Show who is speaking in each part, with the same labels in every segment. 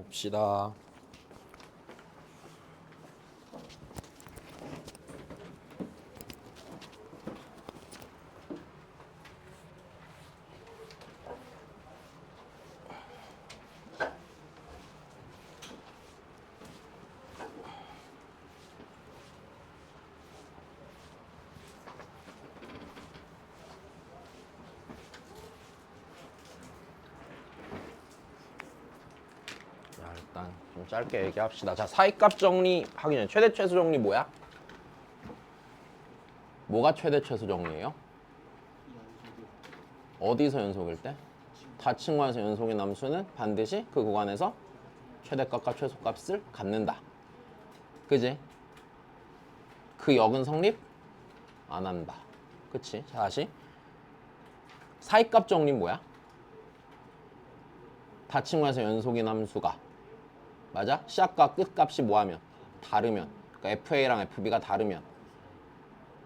Speaker 1: 봅시다. 일단 좀 짧게 얘기합시다. 자, 사이값 정리하기 전에 최대 최소 정리 뭐야? 뭐가 최대 최소 정리예요? 어디서 연속일 때? 다친구에서 연속의 남수는 반드시 그 구간에서 최대값과 최소값을 갖는다. 그지? 그 역은 성립 안 한다. 그치? 자, 다시 사이값 정리 뭐야? 다친구에서 연속인 함수가 맞아? 시작과 끝값이 뭐하면? 다르면. 그러니까 FA랑 FB가 다르면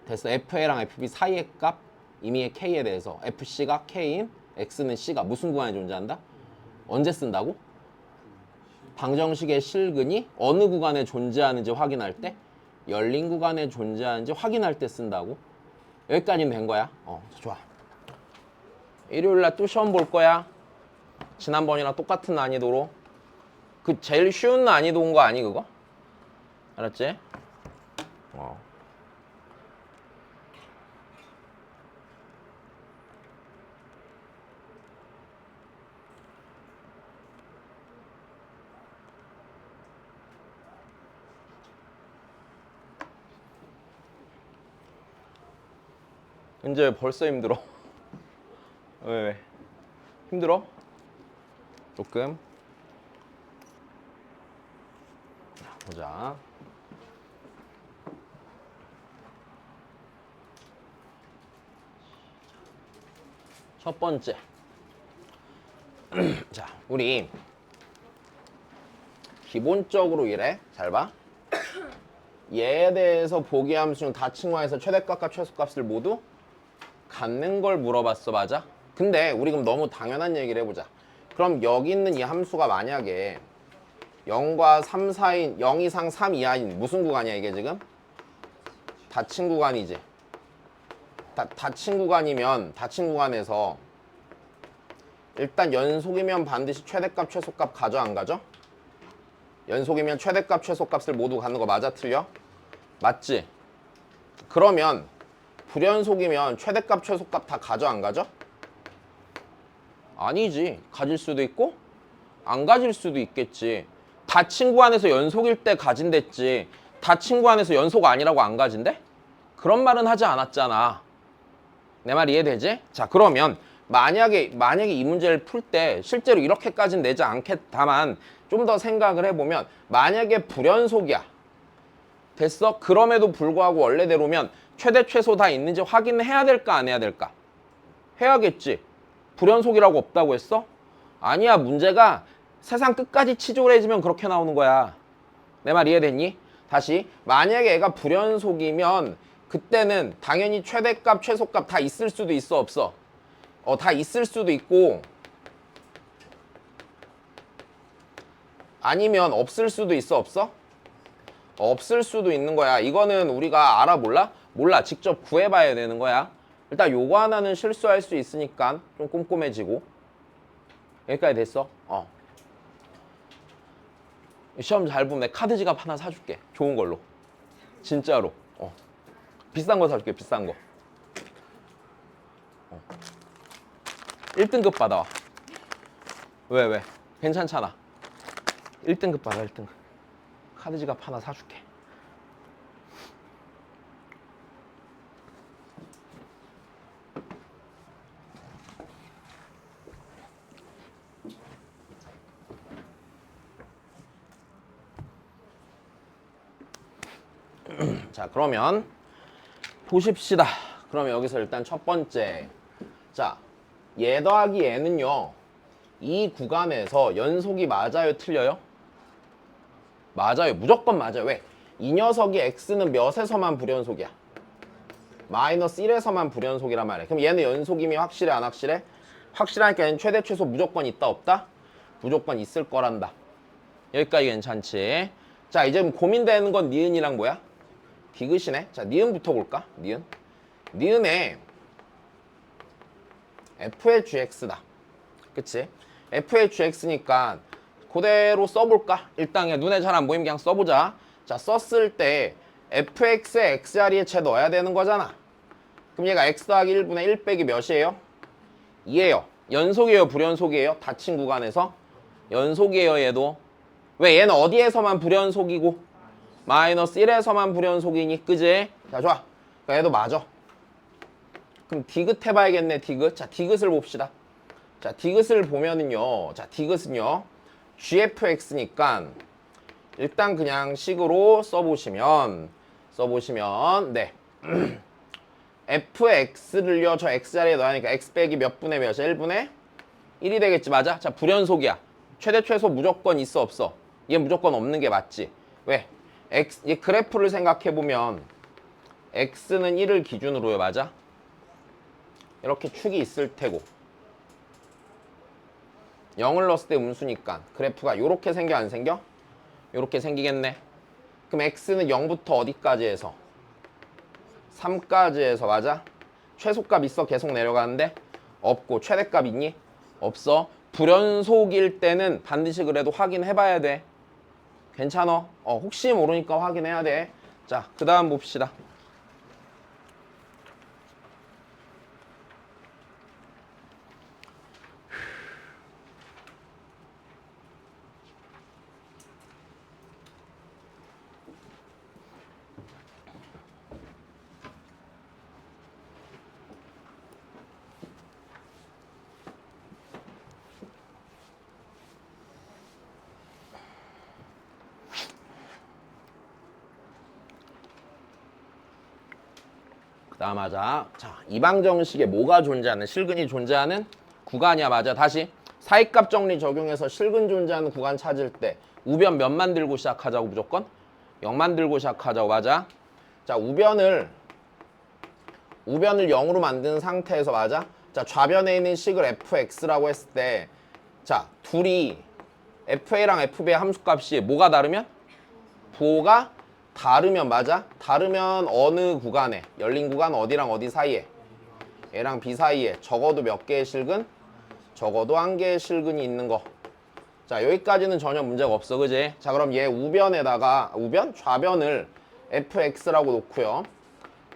Speaker 1: 됐어. FA랑 FB 사이의 값 이미의 K에 대해서 FC가 K인 X는 C가 무슨 구간에 존재한다? 언제 쓴다고? 방정식의 실근이 어느 구간에 존재하는지 확인할 때, 열린 구간에 존재하는지 확인할 때 쓴다고. 여기까지는 된 거야. 좋아. 일요일날 또 시험 볼 거야. 지난번이랑 똑같은 난이도로. 그 제일 쉬운 난이도인 거 아니 그거? 알았지? 이제 벌써 힘들어. 왜? 힘들어? 조금. 자, 보자. 첫 번째. 자, 우리 기본적으로 이래. 잘 봐. 얘에 대해서 보기 함수는 다친구에서 최대값과 최소값을 모두 갖는 걸 물어봤어. 맞아? 근데 우리 그럼 너무 당연한 얘기를 해보자. 그럼 여기 있는 이 함수가 만약에 0과 3 사이인 0 이상 3 이하인 무슨 구간이야 이게 지금? 닫힌 구간이지. 닫힌 구간이면 닫힌 구간에서 일단 연속이면 반드시 최대값 최소값 가져 안 가져? 연속이면 최대값 최소값을 모두 갖는 거 맞아 틀려? 맞지? 그러면 불연속이면 최대값 최소값 다 가져 안 가져? 아니지. 가질 수도 있고 안 가질 수도 있겠지. 닫힌 구간에서 연속일 때 가진댔지. 닫힌 구간에서 연속 아니라고 안 가진대? 그런 말은 하지 않았잖아. 내 말 이해되지? 자, 그러면 만약에 이 문제를 풀 때 실제로 이렇게까지는 내지 않겠다만 좀 더 생각을 해보면 만약에 불연속이야. 됐어? 그럼에도 불구하고 원래대로면 최대 최소 다 있는지 확인해야 될까 안 해야 될까? 해야겠지. 불연속이라고 없다고 했어? 아니야. 문제가 세상 끝까지 치졸해지면 그렇게 나오는 거야. 내 말 이해됐니? 다시 만약에 애가 불연속이면 그때는 당연히 최대값 최소값 다 있을 수도 있어 없어? 다 있을 수도 있고 아니면 없을 수도 있어 없어? 없을 수도 있는 거야. 이거는 우리가 알아 몰라? 몰라. 직접 구해봐야 되는 거야. 일단 요거 하나는 실수할 수 있으니까 좀 꼼꼼해지고. 여기까지 됐어? 시험 잘 보면 내 카드 지갑 하나 사줄게. 좋은 걸로. 진짜로. 비싼 거 사줄게. 비싼 거. 1등급 받아와. 왜? 괜찮잖아. 1등급 받아. 1등급. 카드 지갑 하나 사줄게. 자, 그러면 보십시다. 그러면 여기서 일단 첫 번째. 자, 얘 더하기 얘는요. 이 구간에서 연속이 맞아요? 틀려요? 맞아요. 무조건 맞아요. 왜? 이 녀석이 x는 몇에서만 불연속이야? 마이너스 1에서만 불연속이란 말이야. 그럼 얘는 연속이면 확실해 안 확실해? 확실하니까 얘는 최대 최소 무조건 있다 없다? 무조건 있을 거란다. 여기까지 괜찮지? 자, 이제 고민되는 건 니은이랑 뭐야? 디귿이네. 자, 니은부터 볼까? 니은. 니은에 f의 gx다. 그치? f의 gx니까 그대로 써볼까? 일단 그냥 눈에 잘 안 보이면 그냥 써보자. 자, 썼을 때 fx의 x자리에 채 넣어야 되는 거잖아. 그럼 얘가 x 더하기 1분의 1 빼기 몇이에요? 2예요. 연속이에요? 불연속이에요? 닫힌 구간에서? 연속이에요, 얘도. 왜 얘는 어디에서만 불연속이고 마이너스 1에서만 불연속이니? 그지? 자, 좋아. 그러니까 얘도 맞아. 그럼 디귿 해봐야겠네, 디귿. 자, 디귿을 봅시다. 자, 디귿을 보면은요. 자, 디귿은요. gfx니까 일단 그냥 식으로 써보시면 네. f의 x를요. 저 x자리에 넣어야 하니까 x 빼기 몇 분의 몇이야? 1분의 1이 되겠지, 맞아? 자, 불연속이야. 최대 최소 무조건 있어, 없어? 얘 무조건 없는 게 맞지. 왜? 얘 그래프를 생각해보면 x는 1을 기준으로요, 맞아? 이렇게 축이 있을 테고 0을 넣었을 때 음수니까 그래프가 요렇게 생겨, 안 생겨? 요렇게 생기겠네. 그럼 x는 0부터 어디까지 해서? 3까지 해서, 맞아? 최소값 있어? 계속 내려가는데? 없고. 최대값 있니? 없어. 불연속일 때는 반드시 그래도 확인해봐야 돼. 괜찮아? 혹시 모르니까 확인해야 돼. 자, 그 다음 봅시다. 나 맞아. 자, 이방정식에 뭐가 존재하는, 실근이 존재하는 구간이야, 맞아. 다시 사이값 정리 적용해서 실근 존재하는 구간 찾을 때 우변 몇만 들고 시작하자고? 무조건 0만 들고 시작하자고, 맞아. 자, 우변을 0으로 만든 상태에서, 맞아. 자, 좌변에 있는 식을 fx라고 했을 때, 자, 둘이 fa랑 fb의 함수값이 뭐가 다르면? 부호가 다르면, 맞아? 다르면 어느 구간에? 열린 구간 어디랑 어디 사이에? 얘랑 B 사이에 적어도 몇 개의 실근? 적어도 한 개의 실근이 있는 거. 자, 여기까지는 전혀 문제가 없어, 그지? 자, 그럼 얘 우변에다가, 우변? 좌변을 fx라고 놓고요.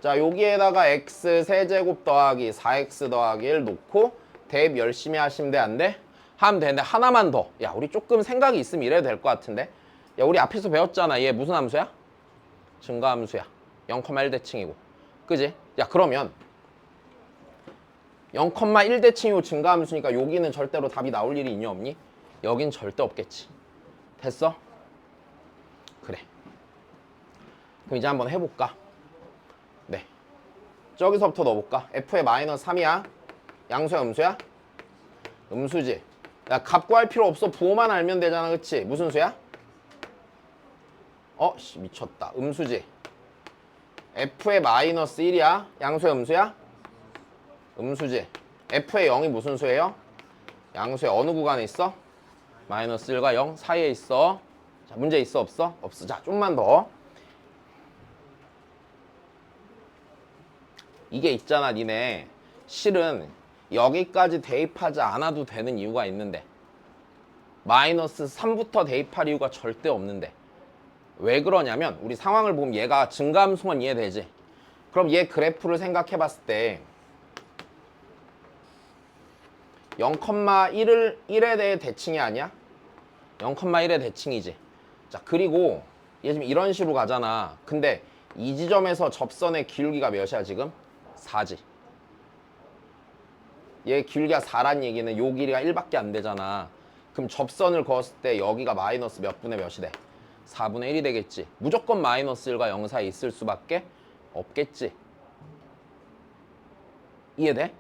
Speaker 1: 자, 여기에다가 x 세제곱 더하기 4x 더하기 1 놓고 대입 열심히 하시면 돼, 안 돼? 하면 되는데 하나만 더. 야, 우리 조금 생각이 있으면 이래도 될 것 같은데. 야, 우리 앞에서 배웠잖아. 얘 무슨 함수야? 증가함수야. 0,1대칭이고. 그지? 야, 그러면 0,1대칭이고 증가함수니까 여기는 절대로 답이 나올 일이 있니, 없니? 여긴 절대 없겠지. 됐어? 그래. 그럼 이제 한번 해볼까? 네. 저기서부터 넣어볼까? f의 마이너스 3이야. 양수야, 음수야? 음수지. 야, 값 구할 필요 없어. 부호만 알면 되잖아, 그치? 무슨 수야? 미쳤다. 음수지. f의 마이너스 1이야. 양수야, 음수야? 음수지. f의 0이 무슨 수예요? 양수의 어느 구간에 있어? 마이너스 1과 0 사이에 있어. 자, 문제 있어, 없어? 없어. 자, 좀만 더. 이게 있잖아, 니네. 실은 여기까지 대입하지 않아도 되는 이유가 있는데 마이너스 3부터 대입할 이유가 절대 없는데 왜 그러냐면 우리 상황을 보면 얘가 증가함수만 이해되지? 그럼 얘 그래프를 생각해 봤을 때 0,1에 대해 대칭이 아니야? 0,1의 대칭이지. 자, 그리고 얘 지금 이런 식으로 가잖아. 근데 이 지점에서 접선의 기울기가 몇이야 지금? 4지. 얘 기울기가 4란 얘기는 요 길이가 1밖에 안 되잖아. 그럼 접선을 그었을 때 여기가 마이너스 몇 분의 몇이 돼? 4분의 1이 되겠지. 무조건 마이너스 1과 0 사이에 있을 수밖에 없겠지. 이해돼?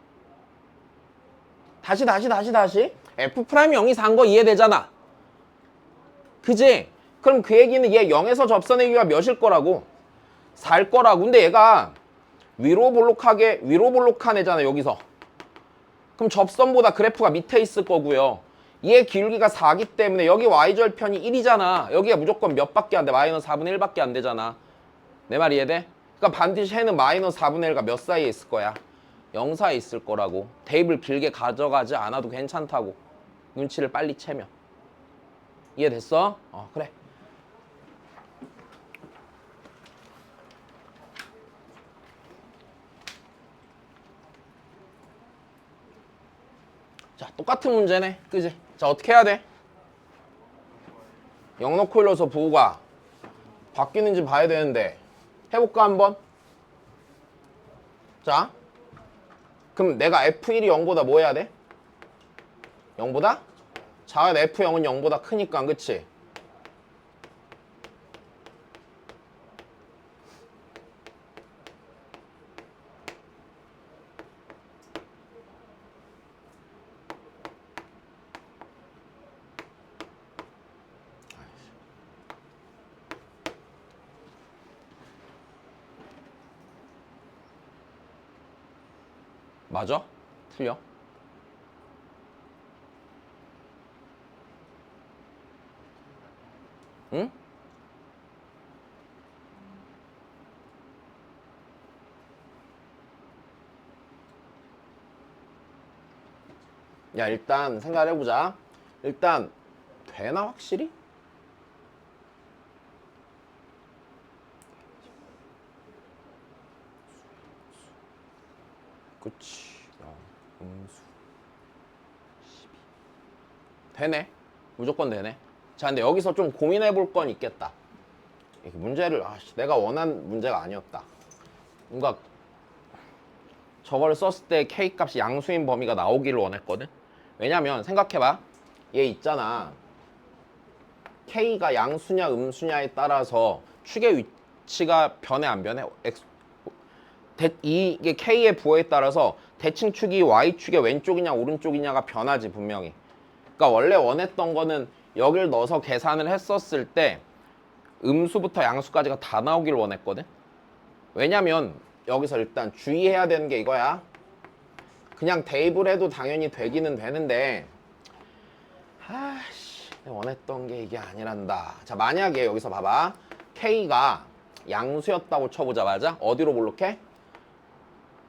Speaker 1: 다시 F' 0이 4인 거 이해되잖아. 그지? 그럼 그 얘기는 얘 0에서 접선의 길이가 몇일 거라고? 4일 거라고. 근데 얘가 위로 볼록한 애잖아, 여기서. 그럼 접선보다 그래프가 밑에 있을 거고요. 얘 기울기가 4기 때문에 여기 y절편이 1이잖아. 여기가 무조건 몇 밖에 안 돼? 마이너스 4분의 1밖에 안 되잖아. 내 말 이해돼? 그러니까 반드시 해는 마이너스 4분의 1과 몇 사이에 있을 거야? 0 사이에 있을 거라고. 대입을 길게 가져가지 않아도 괜찮다고. 눈치를 빨리 채면. 이해됐어? 그래. 자, 똑같은 문제네. 그지? 자, 어떻게 해야 돼? 0 넣고 일러서 부호가 바뀌는지 봐야 되는데 해볼까 한번? 자, 그럼 내가 F1이 0보다 뭐 해야 돼? 0보다? 자, F0은 0보다 크니까, 그치? 맞아? 틀려? 응? 야, 일단 생각을 해보자. 일단 되나 확실히? 그치. 음수 12. 되네. 무조건 되네. 자, 근데 여기서 좀 고민해 볼 건 있겠다. 이렇게 문제를 내가 원한 문제가 아니었다. 뭔가 저걸 썼을 때 K 값이 양수인 범위가 나오기를 원했거든. 왜냐면 생각해봐. 얘 있잖아. K가 양수냐 음수냐에 따라서 축의 위치가 변해 안 변해? 이게 K의 부호에 따라서 대칭축이 Y축의 왼쪽이냐 오른쪽이냐가 변하지 분명히. 그러니까 원래 원했던 거는 여길 넣어서 계산을 했었을 때 음수부터 양수까지가 다 나오길 원했거든. 왜냐면 여기서 일단 주의해야 되는 게 이거야. 그냥 대입을 해도 당연히 되기는 되는데 원했던 게 이게 아니란다. 자, 만약에 여기서 봐봐. K가 양수였다고 쳐보자. 맞아? 어디로 볼록해?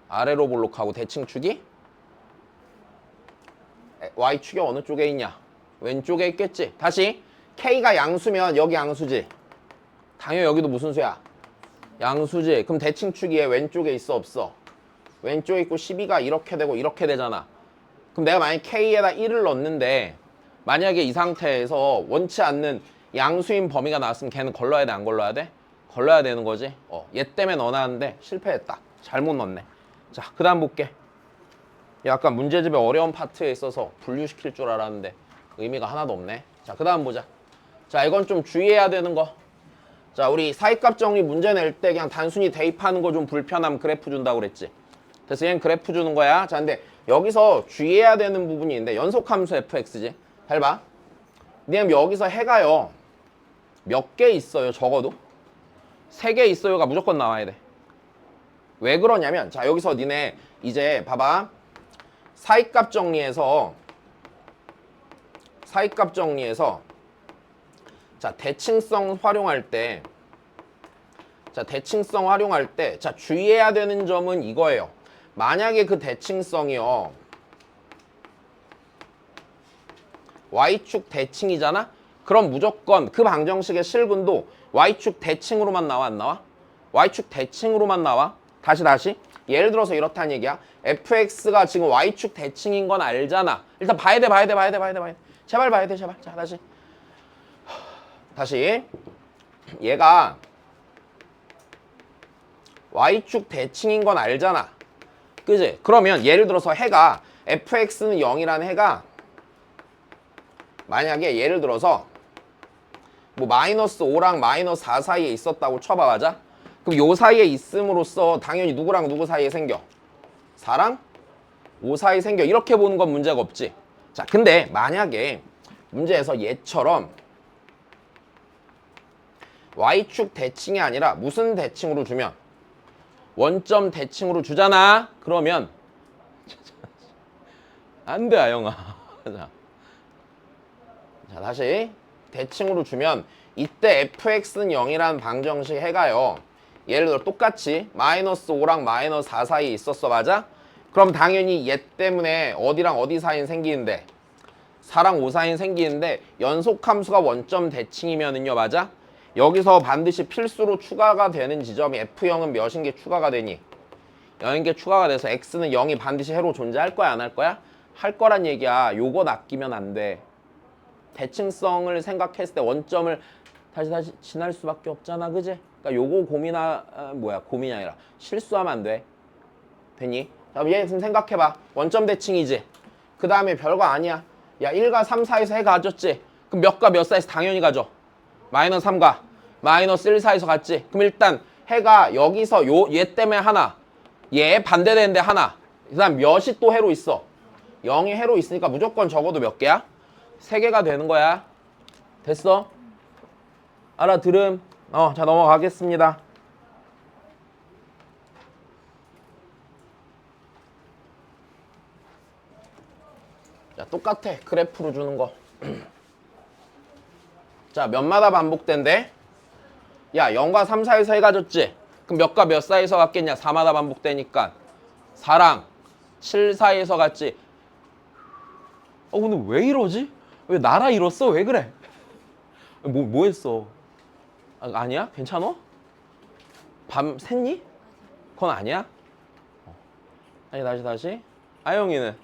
Speaker 1: 아래로 볼록하고 대칭축이 Y축이 어느 쪽에 있냐? 왼쪽에 있겠지. 다시 K가 양수면 여기 양수지. 당연히 여기도 무슨 수야? 양수지. 그럼 대칭축이 왼쪽에 있어 없어? 왼쪽에 있고 12가 이렇게 되고 이렇게 되잖아. 그럼 내가 만약에 K에다 1을 넣는데 만약에 이 상태에서 원치 않는 양수인 범위가 나왔으면 걔는 걸러야 돼 안 걸러야 돼? 걸러야 되는 거지. 얘 때문에 넣어놨는데 실패했다. 잘못 넣었네. 자, 그 다음 볼게. 약간 문제집의 어려운 파트에 있어서 분류시킬 줄 알았는데 의미가 하나도 없네. 자, 그 다음 보자. 자, 이건 좀 주의해야 되는 거. 자, 우리 사이값 정리 문제 낼 때 그냥 단순히 대입하는 거 좀 불편하면 그래프 준다고 그랬지. 그래서 얘는 그래프 주는 거야. 자, 근데 여기서 주의해야 되는 부분이 있는데 연속함수 fx지. 잘 봐. 왜냐면 여기서 해가요. 몇 개 있어요, 적어도? 3개 있어요가 무조건 나와야 돼. 왜 그러냐면 자, 여기서 니네 이제 봐봐. 사이값 정리해서 자, 대칭성 활용할 때 자, 주의해야 되는 점은 이거예요. 만약에 그 대칭성이요 Y축 대칭이잖아? 그럼 무조건 그 방정식의 실근도 Y축 대칭으로만 나와 안 나와? Y축 대칭으로만 나와? 다시 예를 들어서 이렇다는 얘기야. fx가 지금 Y축 대칭인 건 알잖아. 일단 봐야 돼. 제발 봐야 돼, 제발. 자, 다시 얘가 Y축 대칭인 건 알잖아. 그지? 그러면 예를 들어서 해가 fx는 0이라는 해가 만약에 예를 들어서 뭐 마이너스 5랑 마이너스 4 사이에 있었다고 쳐봐. 맞아? 그럼 요 사이에 있음으로써 당연히 누구랑 누구 사이에 생겨? 4랑 5 사이에 생겨. 이렇게 보는 건 문제가 없지. 자, 근데 만약에 문제에서 얘처럼 Y축 대칭이 아니라 무슨 대칭으로 주면? 원점 대칭으로 주잖아. 그러면 안 돼, 아영아. 자, 자, 다시 대칭으로 주면 이때 fx는 0이라는 방정식 해가요. 예를 들어 똑같이 마이너스 5랑 마이너스 4 사이에 있었어. 맞아? 그럼 당연히 얘 때문에 어디랑 어디 사이는 생기는데 4랑 5 사이는 생기는데 연속함수가 원점 대칭이면은요. 맞아? 여기서 반드시 필수로 추가가 되는 지점이 F0은 몇인 게 추가가 되니? 0인 게 추가가 돼서 X는 0이 반드시 해로 존재할 거야? 안 할 거야? 할 거란 얘기야. 요거 낚이면 안 돼. 대칭성을 생각했을 때 원점을 다시 지날 수밖에 없잖아. 그지? 그러니까 요거 고민이 아니라 실수하면 안 돼. 되니? 자, 얘 좀 생각해봐. 원점 대칭이지? 그 다음에 별거 아니야. 야, 1과 3 사이에서 해 가졌지? 그럼 몇과 몇 사이에서 당연히 가져. 마이너스 3과 마이너스 1 사이에서 갔지? 그럼 일단 해가 여기서 얘 때문에 하나, 얘 반대되는데 하나, 그 다음 몇이 또 해로 있어? 0이 해로 있으니까 무조건 적어도 몇 개야? 3개가 되는 거야. 됐어? 알아들음? 자, 넘어가겠습니다. 자, 똑같아. 그래프로 주는 거. 자, 몇마다 반복된대? 야, 0과 3 사이에서 해가졌지? 그럼 몇과 몇 사이에서 갔겠냐? 4마다 반복되니까 4랑 7 사이에서 갔지? 근데 왜 이러지? 왜 나라 이뤘어? 왜 그래? 뭐 했어? 아니야? 괜찮아? 밤 샜니? 그건 아니야? 아니, 다시. 아영이는?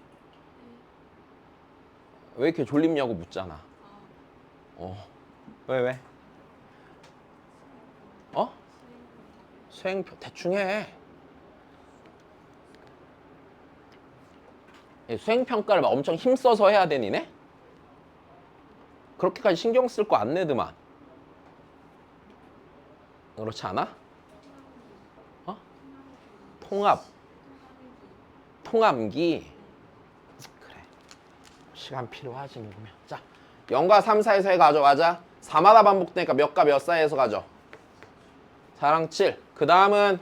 Speaker 1: 왜 이렇게 졸립냐고 묻잖아. 왜? 수행표 대충 해. 수행평가를 막 엄청 힘써서 해야 되니네? 그렇게까지 신경 쓸 거 안 내드만. 그렇지 않아? 통합기. 그래. 시간 필요하지 먹으면. 자, 0과 3 사이에서 해 가져가자. 4마다 반복되니까 몇과 몇 사이에서 가져? 4랑 7. 그 다음은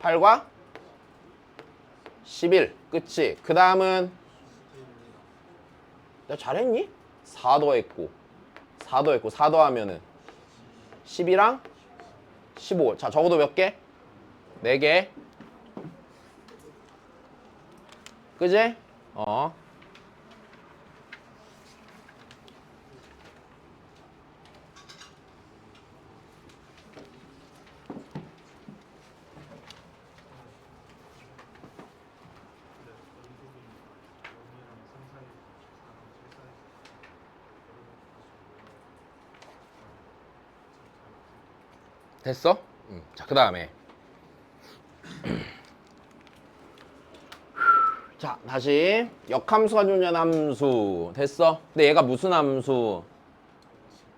Speaker 1: 8과 11. 그치? 그 다음은 내가 잘했니? 4 더했고 4 더하면은 10이랑 15. 자, 적어도 몇 개? 4개. 그지? 됐어? 자, 그 다음에 자, 다시 역함수가 존재하는 함수. 됐어? 근데 얘가 무슨 함수?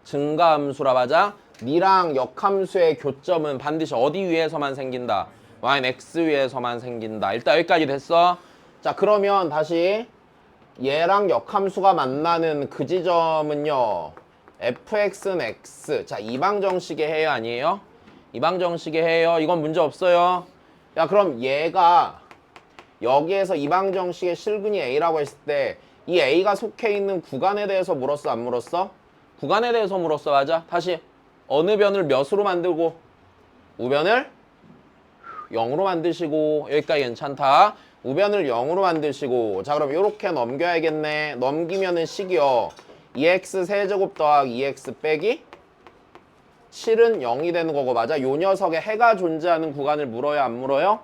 Speaker 1: 증가함수라 맞아? 니랑 역함수의 교점은 반드시 어디 위에서만 생긴다? y는 x 위에서만 생긴다. 일단 여기까지 됐어? 자, 그러면 다시 얘랑 역함수가 만나는 그 지점은요, fx는 x. 자, 이방정식의 해요 아니에요? 이방정식의 해요. 이건 문제 없어요. 야, 그럼 얘가 여기에서 이방정식의 실근이 a라고 했을 때 이 a가 속해 있는 구간에 대해서 물었어 안 물었어? 구간에 대해서 물었어. 맞아? 다시 어느 변을 몇으로 만들고 우변을 0으로 만드시고, 여기까지 괜찮다. 우변을 0으로 만드시고, 자, 그럼 이렇게 넘겨야겠네. 넘기면은 식이요, 2x 세제곱 더하기 2x 빼기 7은 0이 되는 거고. 맞아? 요 녀석의 해가 존재하는 구간을 물어요 안 물어요?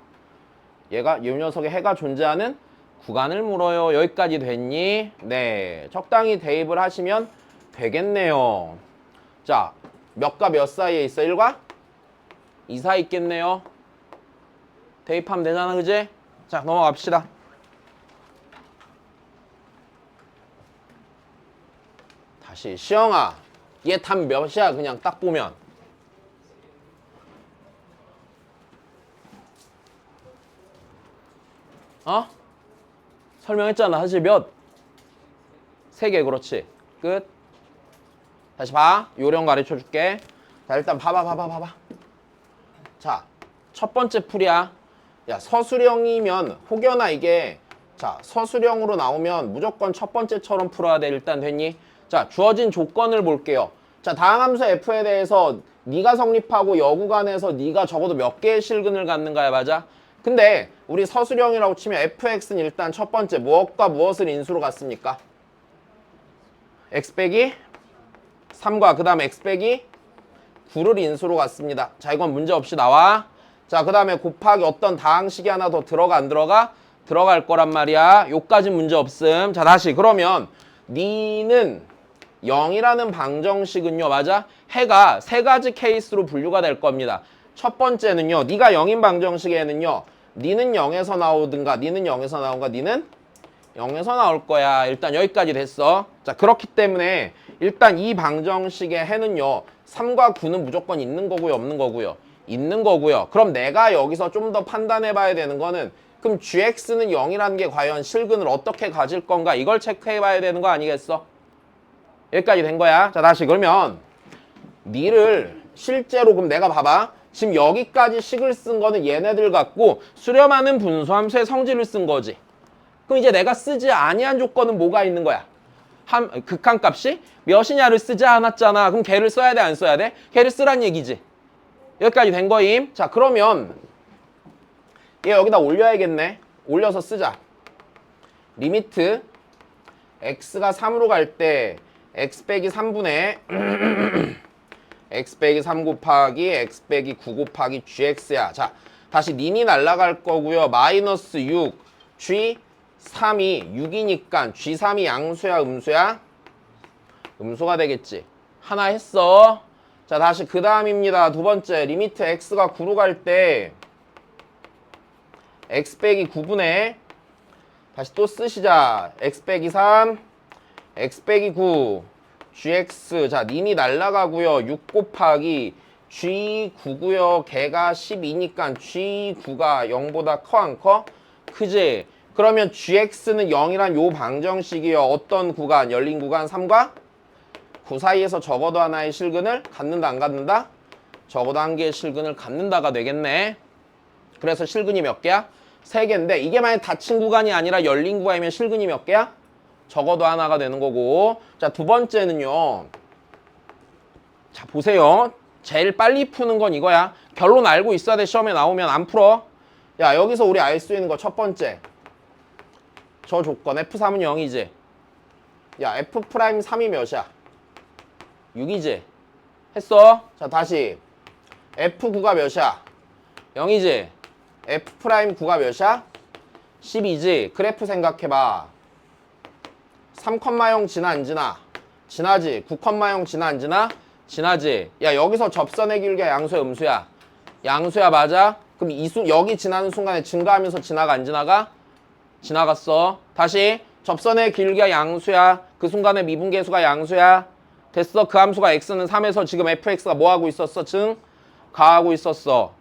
Speaker 1: 얘가 요 녀석의 해가 존재하는 구간을 물어요. 여기까지 됐니? 네, 적당히 대입을 하시면 되겠네요. 자, 몇과 몇 사이에 있어? 1과 2 사이 있겠네요. 대입하면 되잖아. 그지? 자, 넘어갑시다. 다시 시영아, 얘 답 몇이야? 그냥 딱 보면 설명했잖아. 사실 몇? 3개. 그렇지. 끝. 다시 봐. 요령 가르쳐 줄게. 자, 일단 봐봐. 자, 첫 번째 풀이야. 야, 서술형이면 혹여나 이게, 자, 서술형으로 나오면 무조건 첫 번째처럼 풀어야 돼. 일단 됐니? 자, 주어진 조건을 볼게요. 자, 다항 함수 f에 대해서 네가 성립하고 여구간에서 네가 적어도 몇 개의 실근을 갖는가야, 맞아? 근데 우리 서술형이라고 치면 fx는 일단 첫 번째 무엇과 무엇을 인수로 갖습니까? x 빼기 3과 그 다음 x 빼기 9를 인수로 갖습니다. 자, 이건 문제없이 나와. 자, 그 다음에 곱하기 어떤 다항식이 하나 더 들어가 안 들어가? 들어갈 거란 말이야. 요까진 문제 없음. 자, 다시 그러면 니는 0이라는 방정식은요, 맞아? 해가 세 가지 케이스로 분류가 될 겁니다. 첫 번째는요, 니가 0인 방정식에는요, 니는 0에서 나오든가, 니는 0에서 나오든가, 니는 0에서 나올 거야. 일단 여기까지 됐어. 자, 그렇기 때문에 일단 이 방정식의 해는요, 3과 9는 무조건 있는 거고요, 없는 거고요? 있는 거고요. 그럼 내가 여기서 좀 더 판단해 봐야 되는 거는, 그럼 gx는 0이라는 게 과연 실근을 어떻게 가질 건가? 이걸 체크해 봐야 되는 거 아니겠어? 여기까지 된 거야. 자, 다시 그러면 니를 실제로 그럼 내가 봐봐. 지금 여기까지 식을 쓴 거는 얘네들 갖고 수렴하는 분수함수의 성질을 쓴 거지. 그럼 이제 내가 쓰지 아니한 조건은 뭐가 있는 거야? 극한값이 몇이냐를 쓰지 않았잖아. 그럼 걔를 써야 돼, 안 써야 돼? 걔를 쓰란 얘기지. 여기까지 된 거임. 자, 그러면 얘 여기다 올려야겠네. 올려서 쓰자. 리미트 x가 3으로 갈 때 x 빼기 3분의 x 빼기 3 곱하기 x 빼기 9 곱하기 gx야. 자, 다시 닌이 날라갈 거고요. 마이너스 6 g 3이 6이니까 g3이 양수야, 음수야? 음수가 되겠지. 하나 했어. 자, 다시 그 다음입니다. 두 번째, 리미트 x가 9로 갈 때 x 빼기 9분의 다시 또 쓰시자. x 빼기 3 x 빼기 9 gx. 자, 닌이 날라가고요. 6 곱하기 g9고요. 걔가 12니까 g9가 0보다 커 안 커? 크지? 그러면 gx는 0이란 요 방정식이요. 어떤 구간? 열린 구간 3과 9 사이에서 적어도 하나의 실근을 갖는다, 안 갖는다? 적어도 한 개의 실근을 갖는다가 되겠네. 그래서 실근이 몇 개야? 3개인데 이게 만약 닫힌 구간이 아니라 열린 구간이면 실근이 몇 개야? 적어도 하나가 되는 거고. 자, 두 번째는요. 자, 보세요. 제일 빨리 푸는 건 이거야. 결론 알고 있어야 돼. 시험에 나오면 안 풀어. 야, 여기서 우리 알 수 있는 거 첫 번째. 저 조건 F3은 0이지. 야, F'3이 몇이야? 6이지. 했어? 자, 다시 F9가 몇이야? 0이지. F'9가 몇이야? 12지. 그래프 생각해봐. 3,0 지나 안 지나? 지나지. 9,0 지나 안 지나? 지나지. 야, 여기서 접선의 길이가 양수야, 음수야? 양수야, 맞아? 그럼 여기 지나는 순간에 증가하면서 지나가, 안 지나가? 지나갔어. 다시 접선의 길이가 양수야. 그 순간에 미분계수가 양수야. 됐어. 그 함수가 x는 3에서 지금 fx가 뭐 하고 있었어? 증가하고 있었어.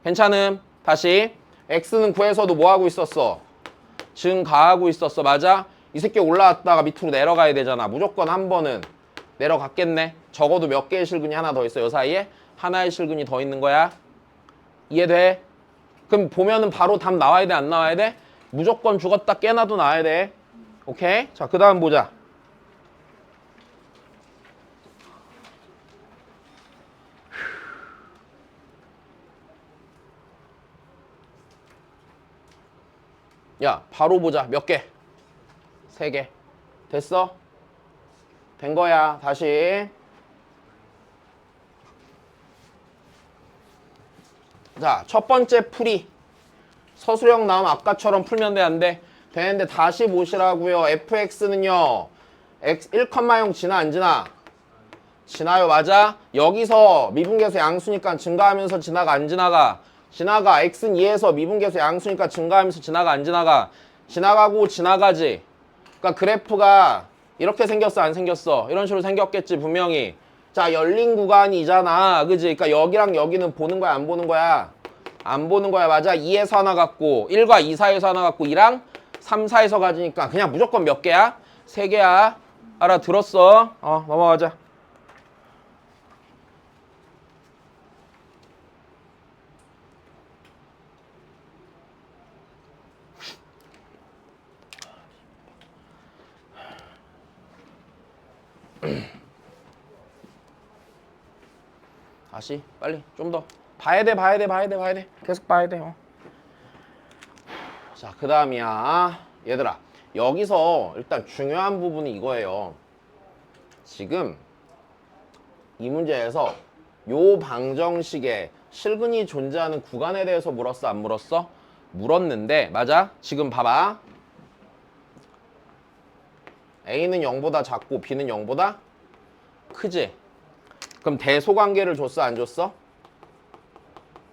Speaker 1: 괜찮음? 다시 x는 9에서도 뭐 하고 있었어? 증가하고 있었어. 맞아? 이 새끼 올라왔다가 밑으로 내려가야 되잖아. 무조건 한 번은 내려갔겠네. 적어도 몇 개의 실근이 하나 더 있어. 요 사이에 하나의 실근이 더 있는 거야. 이해돼? 그럼 보면은 바로 답 나와야 돼, 안 나와야 돼? 무조건 죽었다 깨나도 나와야 돼. 오케이? 자, 그 다음 보자. 야, 바로 보자. 몇 개? 3개. 됐어? 된 거야. 다시. 자, 첫 번째 풀이. 서술형 나오면 아까처럼 풀면 돼, 안 돼? 되는데 다시 보시라고요. fx는요. x 1,0 지나 안 지나? 지나요, 맞아? 여기서 미분계수 양수니까 증가하면서 지나가, 안 지나가? 지나가. x는 2에서 미분계수 양수니까 증가하면서 지나가, 안 지나가? 지나가고 지나가지. 그러니까 그래프가 이렇게 생겼어, 안 생겼어? 이런 식으로 생겼겠지, 분명히. 자, 열린 구간이잖아, 그지? 그러니까 여기랑 여기는 보는 거야, 안 보는 거야? 안 보는 거야, 맞아? 2에서 하나 갖고 1과 2 사이에서 하나 갖고 2랑 3 사이에서 가지니까 그냥 무조건 몇 개야? 3개야. 알아들었어? 넘어가자. 다시 빨리 좀 더 봐야 돼. 계속 봐야 돼. 자, 그 다음이야. 얘들아, 여기서 일단 중요한 부분이 이거예요. 지금 이 문제에서 요 방정식에 실근이 존재하는 구간에 대해서 물었어, 안 물었어? 물었는데, 맞아? 지금 봐봐. A는 0보다 작고 B는 0보다 크지? 그럼 대소관계를 줬어, 안 줬어?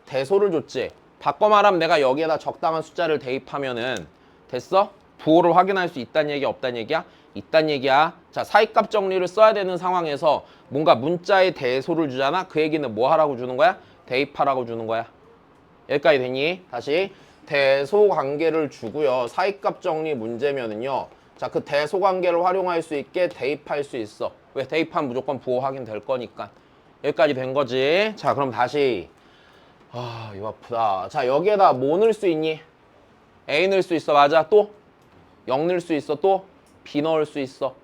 Speaker 1: 대소를 줬지. 바꿔 말하면 내가 여기에다 적당한 숫자를 대입하면은 됐어? 부호를 확인할 수 있다는 얘기야, 없다는 얘기야? 있다는 얘기야. 자, 사이값 정리를 써야 되는 상황에서 뭔가 문자에 대소를 주잖아? 그 얘기는 뭐 하라고 주는 거야? 대입하라고 주는 거야. 여기까지 되니? 다시 대소 관계를 주고요. 사이값 정리 문제면은요. 자, 그 대소 관계를 활용할 수 있게 대입할 수 있어. 왜? 대입하면 무조건 부호 확인될 거니까. 여기까지 된 거지. 자, 그럼 다시 이거 아프다. 자, 여기에다 뭐 넣을 수 있니? A 넣을 수 있어. 맞아. 또 0 넣을 수 있어. 또 B 넣을 수 있어.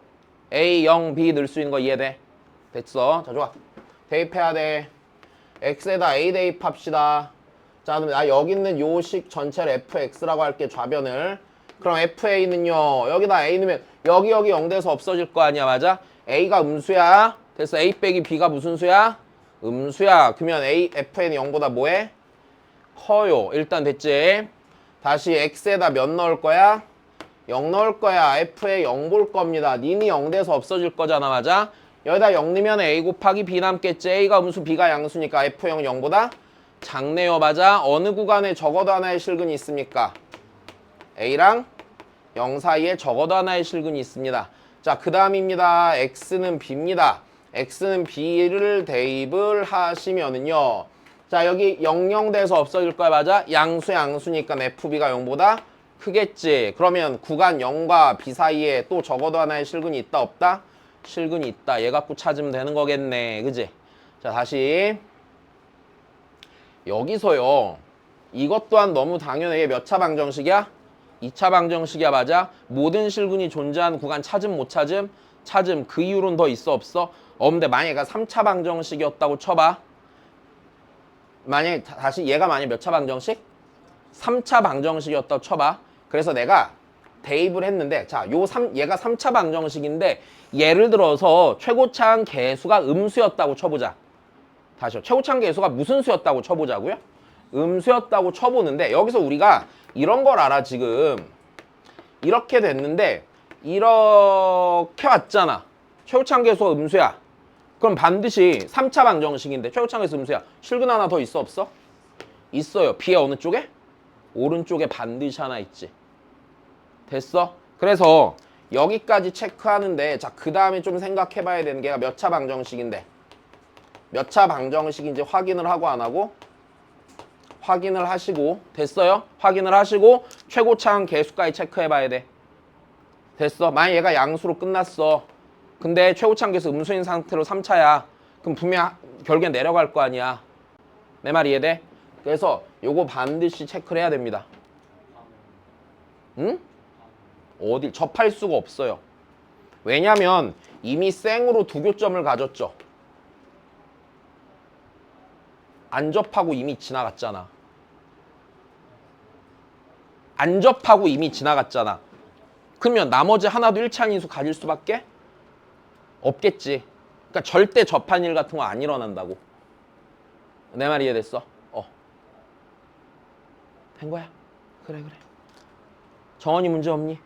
Speaker 1: A, 0, B 넣을 수 있는 거 이해돼? 됐어. 자, 좋아. 대입해야 돼. X에다 A 대입합시다. 자, 그럼 나 여기 있는 요식 전체를 fx라고 할게. 좌변을. 그럼 fa는요. 여기다 A 넣으면 여기 0 돼서 없어질 거 아니야. 맞아? A가 음수야. 됐어. A 빼기 B가 무슨 수야? 음수야. 그러면 FN이 0보다 뭐해? 커요. 일단 됐지? 다시 X에다 몇 넣을 거야? 0 넣을 거야. F에 0 볼 겁니다. 니니 0 돼서 없어질 거잖아. 맞아? 여기다 0 넣으면 A 곱하기 B 남겠지. A가 음수, B가 양수니까 F0 0보다 작네요. 맞아? 어느 구간에 적어도 하나의 실근이 있습니까? A랑 0 사이에 적어도 하나의 실근이 있습니다. 자, 그 다음입니다. X는 B입니다. X는 B를 대입을 하시면은요. 자, 여기 0 돼서 없어질 거야. 맞아? 양수니까 FB가 0보다 크겠지. 그러면 구간 0과 B 사이에 또 적어도 하나의 실근이 있다, 없다? 실근이 있다. 얘 갖고 찾으면 되는 거겠네. 그지? 자, 다시. 여기서요. 이것 또한 너무 당연해. 얘 몇 차 방정식이야? 2차 방정식이야. 맞아? 모든 실근이 존재하는 구간 찾음, 못 찾음? 찾음. 그 이유로는 더 있어, 없어? 없는데 만약에 얘가 3차 방정식이었다고 쳐봐. 만약에 다시 얘가 만약에 몇 차 방정식? 3차 방정식이었다고 쳐봐. 그래서 내가 대입을 했는데 자, 얘가 3차 방정식인데 예를 들어서 최고차항 계수가 음수였다고 쳐보자. 다시요. 최고차항 계수가 무슨 수였다고 쳐보자고요? 음수였다고 쳐보는데 여기서 우리가 이런 걸 알아. 지금 이렇게 됐는데 이렇게 왔잖아. 최고차항 계수가 음수야. 그럼 반드시 3차 방정식인데 최고차항 계수 음수야. 실근 하나 더 있어, 없어? 있어요. B의 어느 쪽에? 오른쪽에 반드시 하나 있지. 됐어? 그래서 여기까지 체크하는데 자, 그 다음에 좀 생각해 봐야 되는 게 몇 차 방정식인데 몇 차 방정식인지 확인을 하고 안 하고? 확인을 하시고. 됐어요? 확인을 하시고 최고차항 계수까지 체크해 봐야 돼. 됐어? 만약 얘가 양수로 끝났어. 근데 최고차항 계수 음수인 상태로 3차야. 그럼 분명 결국엔 내려갈 거 아니야. 내 말 이해돼? 그래서 요거 반드시 체크를 해야 됩니다. 응? 어디 접할 수가 없어요. 왜냐면 이미 생으로 두 교점을 가졌죠. 안 접하고 이미 지나갔잖아. 안 접하고 이미 지나갔잖아. 그러면 나머지 하나도 1차항 인수 가질 수밖에 없겠지. 그러니까 절대 접한 일 같은 거 안 일어난다고. 내 말 이해됐어? 된 거야? 그래. 정원이 문제 없니?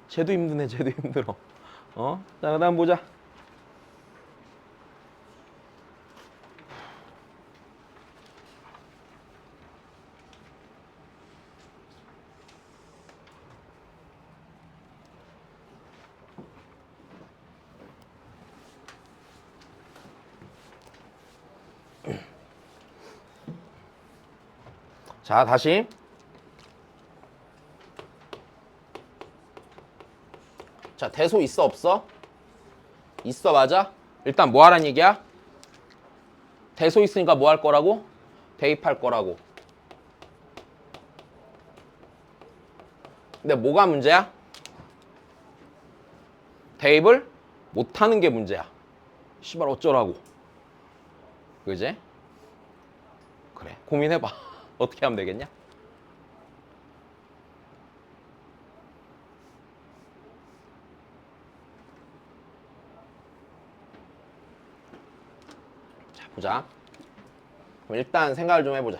Speaker 1: 쟤도 힘드네. 쟤도 힘들어. 자, 그 다음 보자. 자, 다시. 자, 대소 있어, 없어? 있어, 맞아? 일단 뭐 하란 얘기야? 대소 있으니까 뭐 할 거라고? 대입할 거라고. 근데 뭐가 문제야? 대입을 못하는 게 문제야. 씨발 어쩌라고. 그지? 그래 고민해봐. 어떻게 하면 되겠냐? 자 보자. 그럼 일단 생각을 좀 해보자.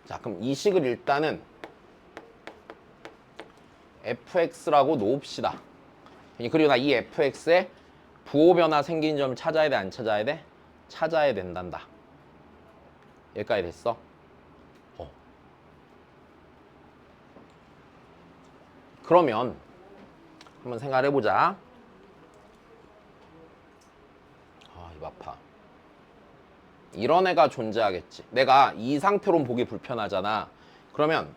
Speaker 1: 자 그럼 이 식을 일단은 fx라고 놓읍시다. 그리고 나 이 fx에 부호 변화 생긴 점 찾아야 돼, 안 찾아야 돼? 찾아야 된단다. 여기까지 됐어? 그러면 한번 생각을 해보자. 입 아파. 이런 애가 존재하겠지. 내가 이 상태로 보기 불편하잖아. 그러면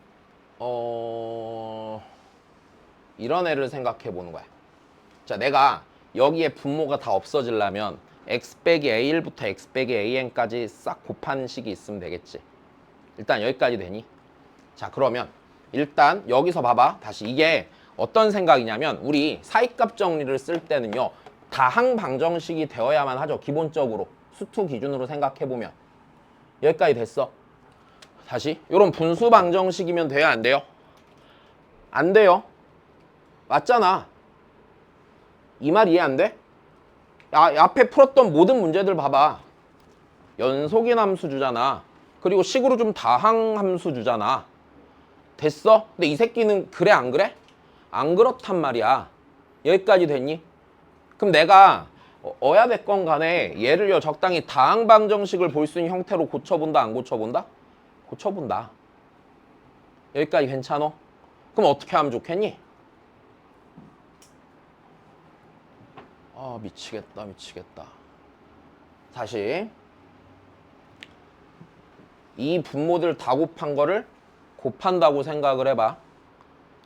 Speaker 1: 이런 애를 생각해 보는 거야. 자, 내가 여기에 분모가 다 없어지려면 x 빼기 a1부터 x 빼기 an까지 싹 곱하는 식이 있으면 되겠지. 일단 여기까지 되니? 자, 그러면 일단 여기서 봐봐. 다시 이게 어떤 생각이냐면 우리 사이값 정리를 쓸 때는요. 다항 방정식이 되어야만 하죠. 기본적으로. 수투 기준으로 생각해보면. 여기까지 됐어. 다시 이런 분수 방정식이면 돼요? 안 돼요? 안 돼요. 맞잖아. 이 말 이해 안 돼? 앞에 풀었던 모든 문제들 봐봐. 연속인 함수 주잖아. 그리고 식으로 좀 다항 함수 주잖아. 됐어? 근데 이 새끼는 그래 안 그래? 안 그렇단 말이야. 여기까지 됐니? 그럼 내가 어야 됐건 간에 얘를요 적당히 다항 방정식을 볼 수 있는 형태로 고쳐본다 안 고쳐본다? 고쳐본다. 여기까지 괜찮어? 그럼 어떻게 하면 좋겠니? 미치겠다 미치겠다. 다시 이 분모들 다 곱한 거를 곱한다고 생각을 해봐.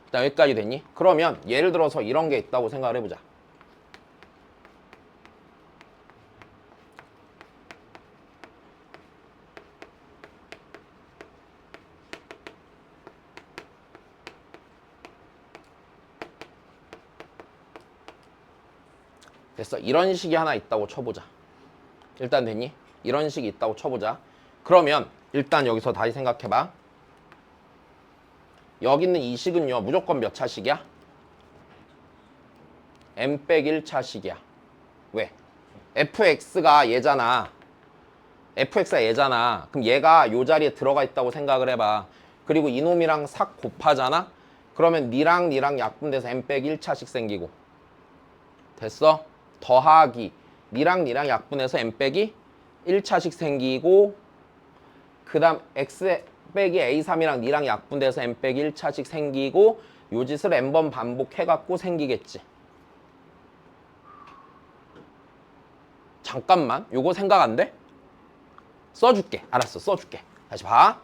Speaker 1: 일단 여기까지 됐니? 그러면 예를 들어서 이런 게 있다고 생각을 해보자. 됐어. 이런 식이 하나 있다고 쳐보자. 일단 됐니? 이런 식이 있다고 쳐보자. 그러면 일단 여기서 다시 생각해봐. 여기 있는 이 식은요 무조건 몇 차식이야? n-1차식이야. 왜? fx가 얘잖아. fx가 얘잖아. 그럼 얘가 요 자리에 들어가 있다고 생각을 해봐. 그리고 이놈이랑 싹 곱하잖아? 그러면 니랑 약분돼서 n-1차식 생기고. 됐어? 더하기 니랑 약분해서 n-1차식 생기고 그 다음 x 빼기 a3이랑 니랑 약분돼서 n-1차식 생기고 요 짓을 n번 반복해갖고 생기겠지. 잠깐만 요거 생각 안 돼? 써줄게. 알았어 써줄게. 다시 봐.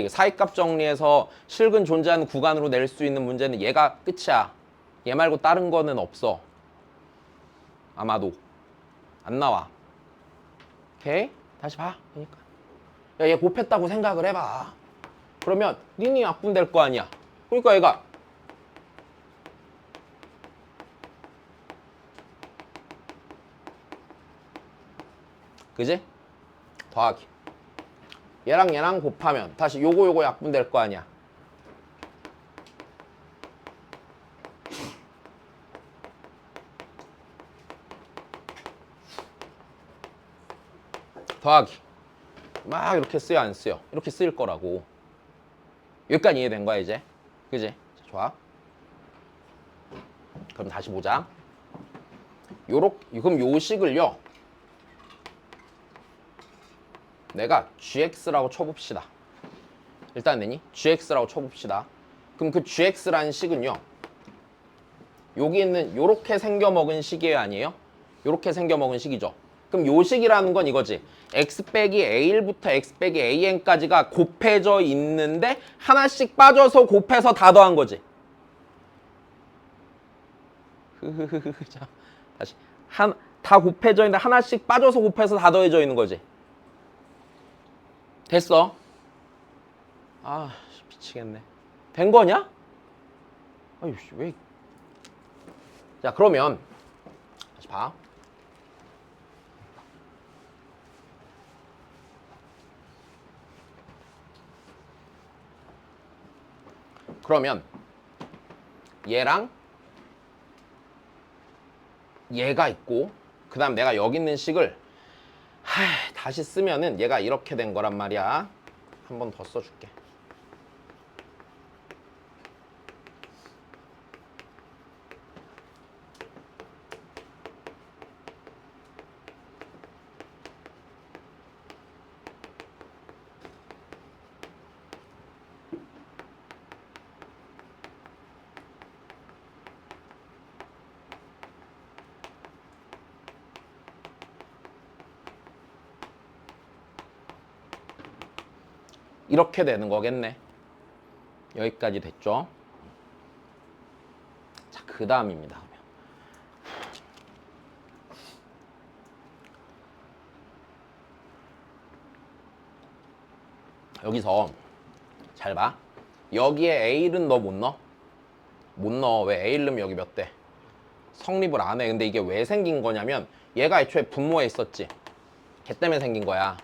Speaker 1: 사이값 정리해서 실근 존재하는 구간으로 낼 수 있는 문제는 얘가 끝이야. 얘 말고 다른 거는 없어. 아마도 안 나와. 오케이? 다시 봐. 그러니까 야, 얘 곱했다고 생각을 해봐. 그러면 니니 약분될 거 아니야. 그러니까 얘가 그지? 더하기 얘랑 곱하면 다시 요거 약분될 거 아니야. 더하기 막 이렇게 쓰여 안 쓰여? 이렇게 쓰일 거라고. 여기까지 이해된 거야 이제? 그지? 자, 좋아. 그럼 다시 보자. 그럼 요 식을요 내가 gx라고 쳐봅시다. 일단 내니? gx라고 쳐봅시다. 그럼 그 gx라는 식은요. 여기 있는 요렇게 생겨먹은 식이에요, 아니에요? 요렇게 생겨먹은 식이죠. 그럼 요 식이라는 건 이거지. x 빼기 a1부터 x 빼기 an까지가 곱해져 있는데 하나씩 빠져서 곱해서 다 더한 거지. 자, 다시. 다 곱해져 있는데 하나씩 빠져서 곱해서 다 더해져 있는 거지. 됐어? 아, 미치겠네. 된 거냐? 아유, 왜. 자, 그러면 다시 봐. 그러면 얘랑 얘가 있고 그 다음 내가 여기 있는 식을 다시 쓰면은 얘가 이렇게 된 거란 말이야. 한 번 더 써줄게. 이렇게 되는 거겠네. 여기까지 됐죠? 자, 그 다음입니다. 여기서 잘 봐. 여기에 A는 너 못 넣어? 못 넣어. 왜? A 넣으면 여기 몇 대? 성립을 안 해. 근데 이게 왜 생긴 거냐면 얘가 애초에 분모에 있었지. 걔 때문에 생긴 거야.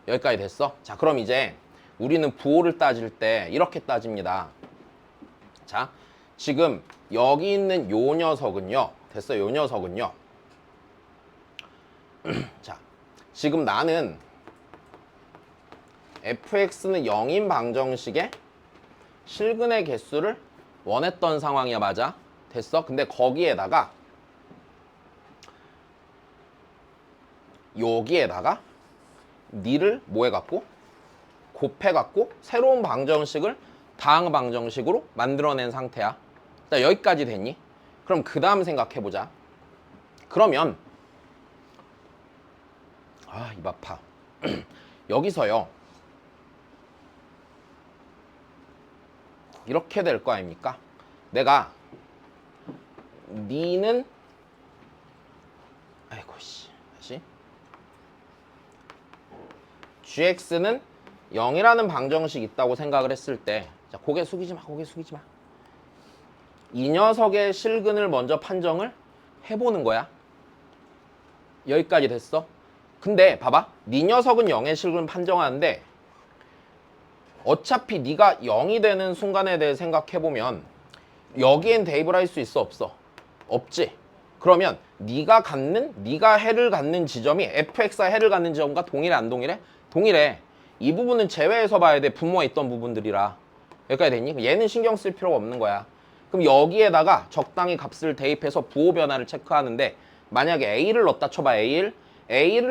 Speaker 1: 여기까지 됐어? 자, 그럼 이제 우리는 부호를 따질 때 이렇게 따집니다. 자, 지금 여기 있는 요 녀석은요. 됐어? 요 녀석은요. 자, 지금 나는 fx는 0인 방정식의 실근의 개수를 원했던 상황이야. 맞아? 됐어? 근데 거기에다가 여기에다가 니를 뭐 해갖고 곱해갖고 새로운 방정식을 다항 방정식으로 만들어낸 상태야. 자, 여기까지 됐니? 그럼 그 다음 생각해보자. 그러면 입 아파. 여기서요 이렇게 될 거 아닙니까? 내가 니는 아이고 씨 다시 gx는 0이라는 방정식이 있다고 생각을 했을 때, 자, 고개 숙이지 마, 고개 숙이지 마. 이 녀석의 실근을 먼저 판정을 해보는 거야. 여기까지 됐어. 근데 봐봐, 네 녀석은 0의 실근을 판정하는데 어차피 네가 0이 되는 순간에 대해 생각해보면 여기엔 대입을 할 수 있어, 없어? 없지. 그러면 네가 해를 갖는 지점이 fx가 해를 갖는 지점과 동일해, 안 동일해? 동일해. 이 부분은 제외해서 봐야 돼. 분모에 있던 부분들이라. 여기까지 됐니? 얘는 신경 쓸 필요가 없는 거야. 그럼 여기에다가 적당히 값을 대입해서 부호 변화를 체크하는데, 만약에 A를 넣었다 쳐봐. A를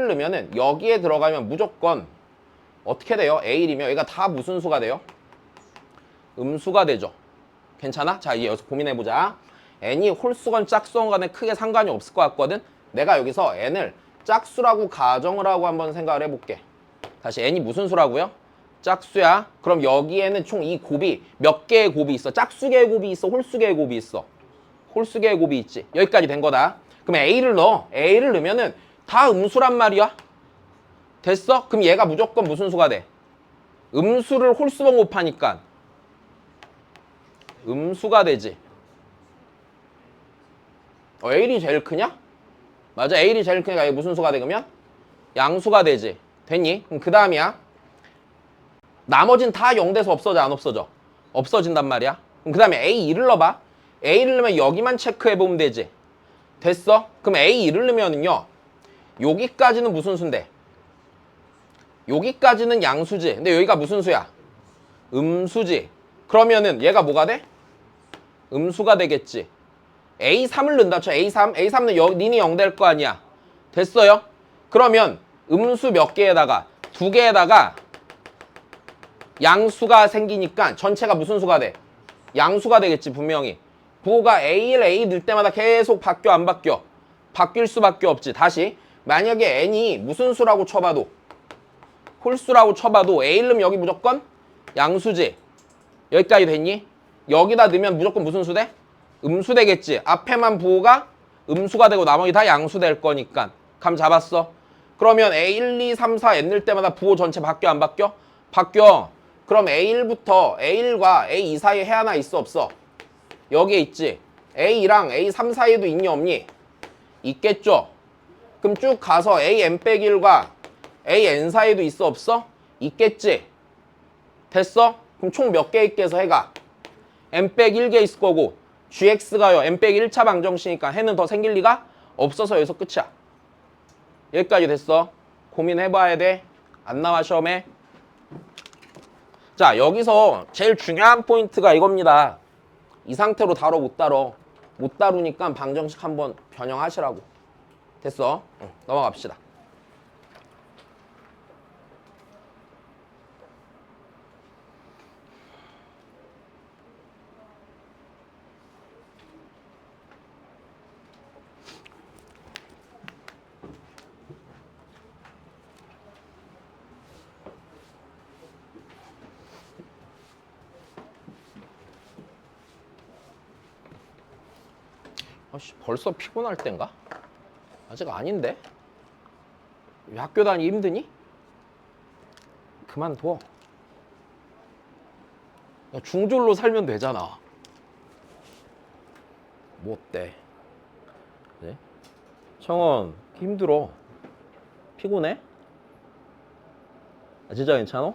Speaker 1: 넣으면은 여기에 들어가면 무조건 어떻게 돼요? A1이면 여기가 다 무슨 수가 돼요? 음수가 되죠. 괜찮아? 자, 이제 여기서 고민해보자. n이 홀수건 짝수건 간에 크게 상관이 없을 것 같거든? 내가 여기서 n을 짝수라고 가정을 하고 한번 생각을 해볼게. 다시 n이 무슨 수라고요? 짝수야. 그럼 여기에는 총 이 곱이 몇 개의 곱이 있어? 짝수계의 곱이 있어? 홀수계의 곱이 있어? 홀수계의 곱이 있지. 여기까지 된 거다. 그럼 A를 넣어. A를 넣으면은 다 음수란 말이야. 됐어? 그럼 얘가 무조건 무슨 수가 돼? 음수를 홀수번 곱하니까 음수가 되지. A이 제일 크냐? 맞아. A이 제일 크니까 이게 무슨 수가 돼? 그러면 양수가 되지. 됐니? 그럼 그 다음이야. 나머진 다 0 돼서 없어져, 안 없어져? 없어진단 말이야. 그럼 그 다음에 A2를 넣어봐. A를 넣으면 여기만 체크해보면 되지. 됐어? 그럼 A2를 넣으면은요, 여기까지는 무슨 수인데? 여기까지는 양수지. 근데 여기가 무슨 수야? 음수지. 그러면은 얘가 뭐가 돼? 음수가 되겠지. A3을 넣는다 쳐. A3는 니니 0 될 거 아니야. 됐어요? 그러면 음수 몇 개에다가 두 개에다가 양수가 생기니까 전체가 무슨 수가 돼? 양수가 되겠지 분명히. 부호가 A1, A 늘 때마다 계속 바뀌어 안 바뀌어? 바뀔 수밖에 없지. 다시 만약에 n이 무슨 수라고 쳐봐도 홀수라고 쳐봐도 A1 넣으면 여기 무조건 양수지. 여기까지 됐니? 여기다 넣으면 무조건 무슨 수 돼? 음수 되겠지. 앞에만 부호가 음수가 되고 나머지 다 양수 될 거니까. 감 잡았어? 그러면 A1, 2, 3, 4 n 늘 때마다 부호 전체 바뀌어 안 바뀌어? 바뀌어. 그럼 A1부터 A1과 A2 사이에 해 하나 있어 없어? 여기에 있지. A랑 A3 사이에도 있니 없니? 있겠죠. 그럼 쭉 가서 AN-1과 AN 사이에도 있어 없어? 있겠지. 됐어? 그럼 총 몇 개 있겠어 해가? N-1개 있을 거고 GX가요 N-1차 방정식이니까 해는 더 생길 리가 없어서 여기서 끝이야. 여기까지 됐어. 고민해봐야 돼. 안 나와 시험에. 자, 여기서 제일 중요한 포인트가 이겁니다. 이 상태로 다뤄 못 다뤄? 못 다루니까 방정식 한번 변형하시라고. 됐어? 넘어갑시다. 아씨, 벌써 피곤할 땐가? 아직 아닌데? 학교 다니기 힘드니? 그만둬. 야, 중졸로 살면 되잖아. 뭐 어때? 네? 청원 힘들어. 피곤해? 아, 진짜 괜찮아?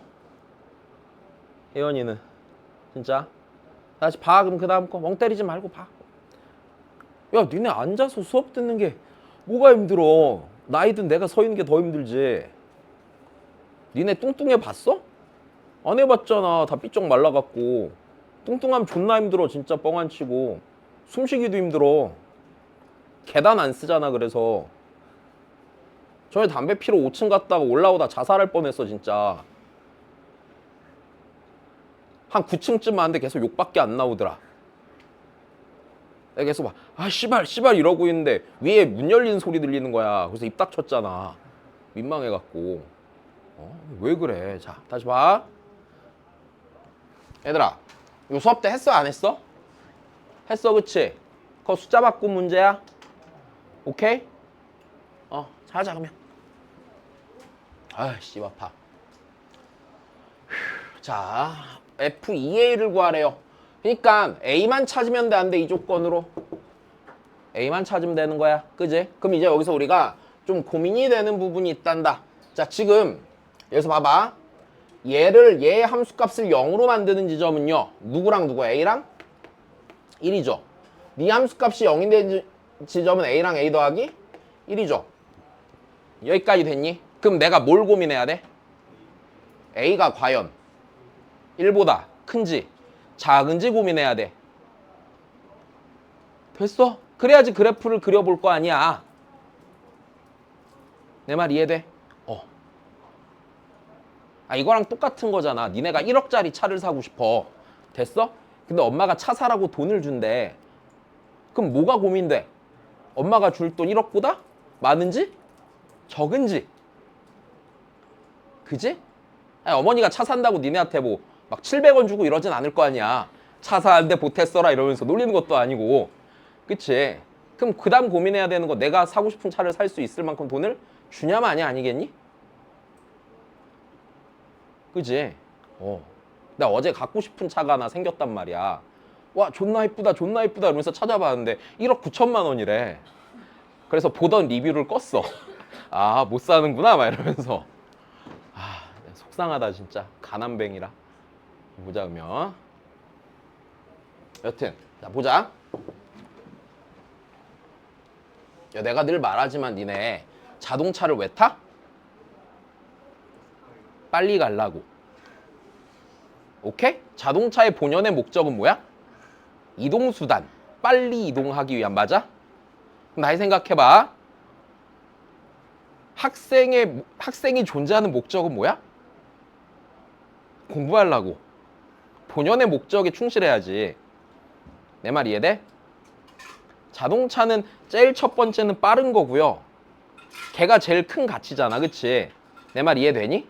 Speaker 1: 혜연이는 진짜? 다시 봐. 그럼 그 다음 거 멍 때리지 말고 봐. 야, 니네 앉아서 수업 듣는 게 뭐가 힘들어? 나이든 내가 서 있는 게 더 힘들지. 니네 뚱뚱해 봤어? 안 해봤잖아. 다 삐쩍 말라갖고. 뚱뚱하면 존나 힘들어. 진짜 뻥 안 치고. 숨쉬기도 힘들어. 계단 안 쓰잖아. 그래서 전에 담배 피러 5층 갔다가 올라오다 자살할 뻔했어. 진짜 한 9층쯤 왔는데 계속 욕밖에 안 나오더라. 내가 계속 막 아 씨발 씨발 이러고 있는데 위에 문 열리는 소리 들리는 거야. 그래서 입 닥쳤잖아. 민망해갖고. 왜 그래? 자, 다시 봐. 얘들아, 요 수업 때 했어 안 했어? 했어, 그치? 그거 숫자 바꾼 문제야. 오케이? 자자 그러면. 아이 씨 아파. 자, F2A를 구하래요. 그러니까 A만 찾으면 돼, 안 돼? 이 조건으로 A만 찾으면 되는 거야. 그지? 그럼 이제 여기서 우리가 좀 고민이 되는 부분이 있단다. 자, 지금 여기서 봐봐. 얘를 얘의 함수값을 0으로 만드는 지점은요. 누구랑 누구? A랑 1이죠. 네 함수값이 0인데 지점은 A랑 A 더하기 1이죠. 여기까지 됐니? 그럼 내가 뭘 고민해야 돼? A가 과연 1보다 큰지 작은지 고민해야 돼. 됐어? 그래야지 그래프를 그려볼 거 아니야. 내 말 이해돼? 이거랑 똑같은 거잖아. 니네가 1억짜리 차를 사고 싶어. 됐어? 근데 엄마가 차 사라고 돈을 준대. 그럼 뭐가 고민돼? 엄마가 줄 돈 1억보다 많은지 적은지. 그지? 어머니가 차 산다고 니네한테 뭐 막 700원 주고 이러진 않을 거 아니야. 차 사는데 보태 써라 이러면서 놀리는 것도 아니고. 그치? 그럼 그 다음 고민해야 되는 거, 내가 사고 싶은 차를 살 수 있을 만큼 돈을 주냐 마냐 아니겠니? 그지? 나 어제 갖고 싶은 차가 하나 생겼단 말이야. 와, 존나 이쁘다 존나 이쁘다 이러면서 찾아봤는데 1억 9천만 원이래. 그래서 보던 리뷰를 껐어. 아, 못 사는구나 막 이러면서. 속상하다 진짜. 가난뱅이라. 보자 그러면. 여튼 자 보자. 야, 내가 늘 말하지만 니네 자동차를 왜 타? 빨리 가려고. 오케이? 자동차의 본연의 목적은 뭐야? 이동수단. 빨리 이동하기 위한. 맞아? 그럼 다시 생각해봐. 학생이 존재하는 목적은 뭐야? 공부하려고. 본연의 목적에 충실해야지. 내 말 이해돼? 자동차는 제일 첫 번째는 빠른 거고요. 걔가 제일 큰 가치잖아, 그치? 내 말 이해되니?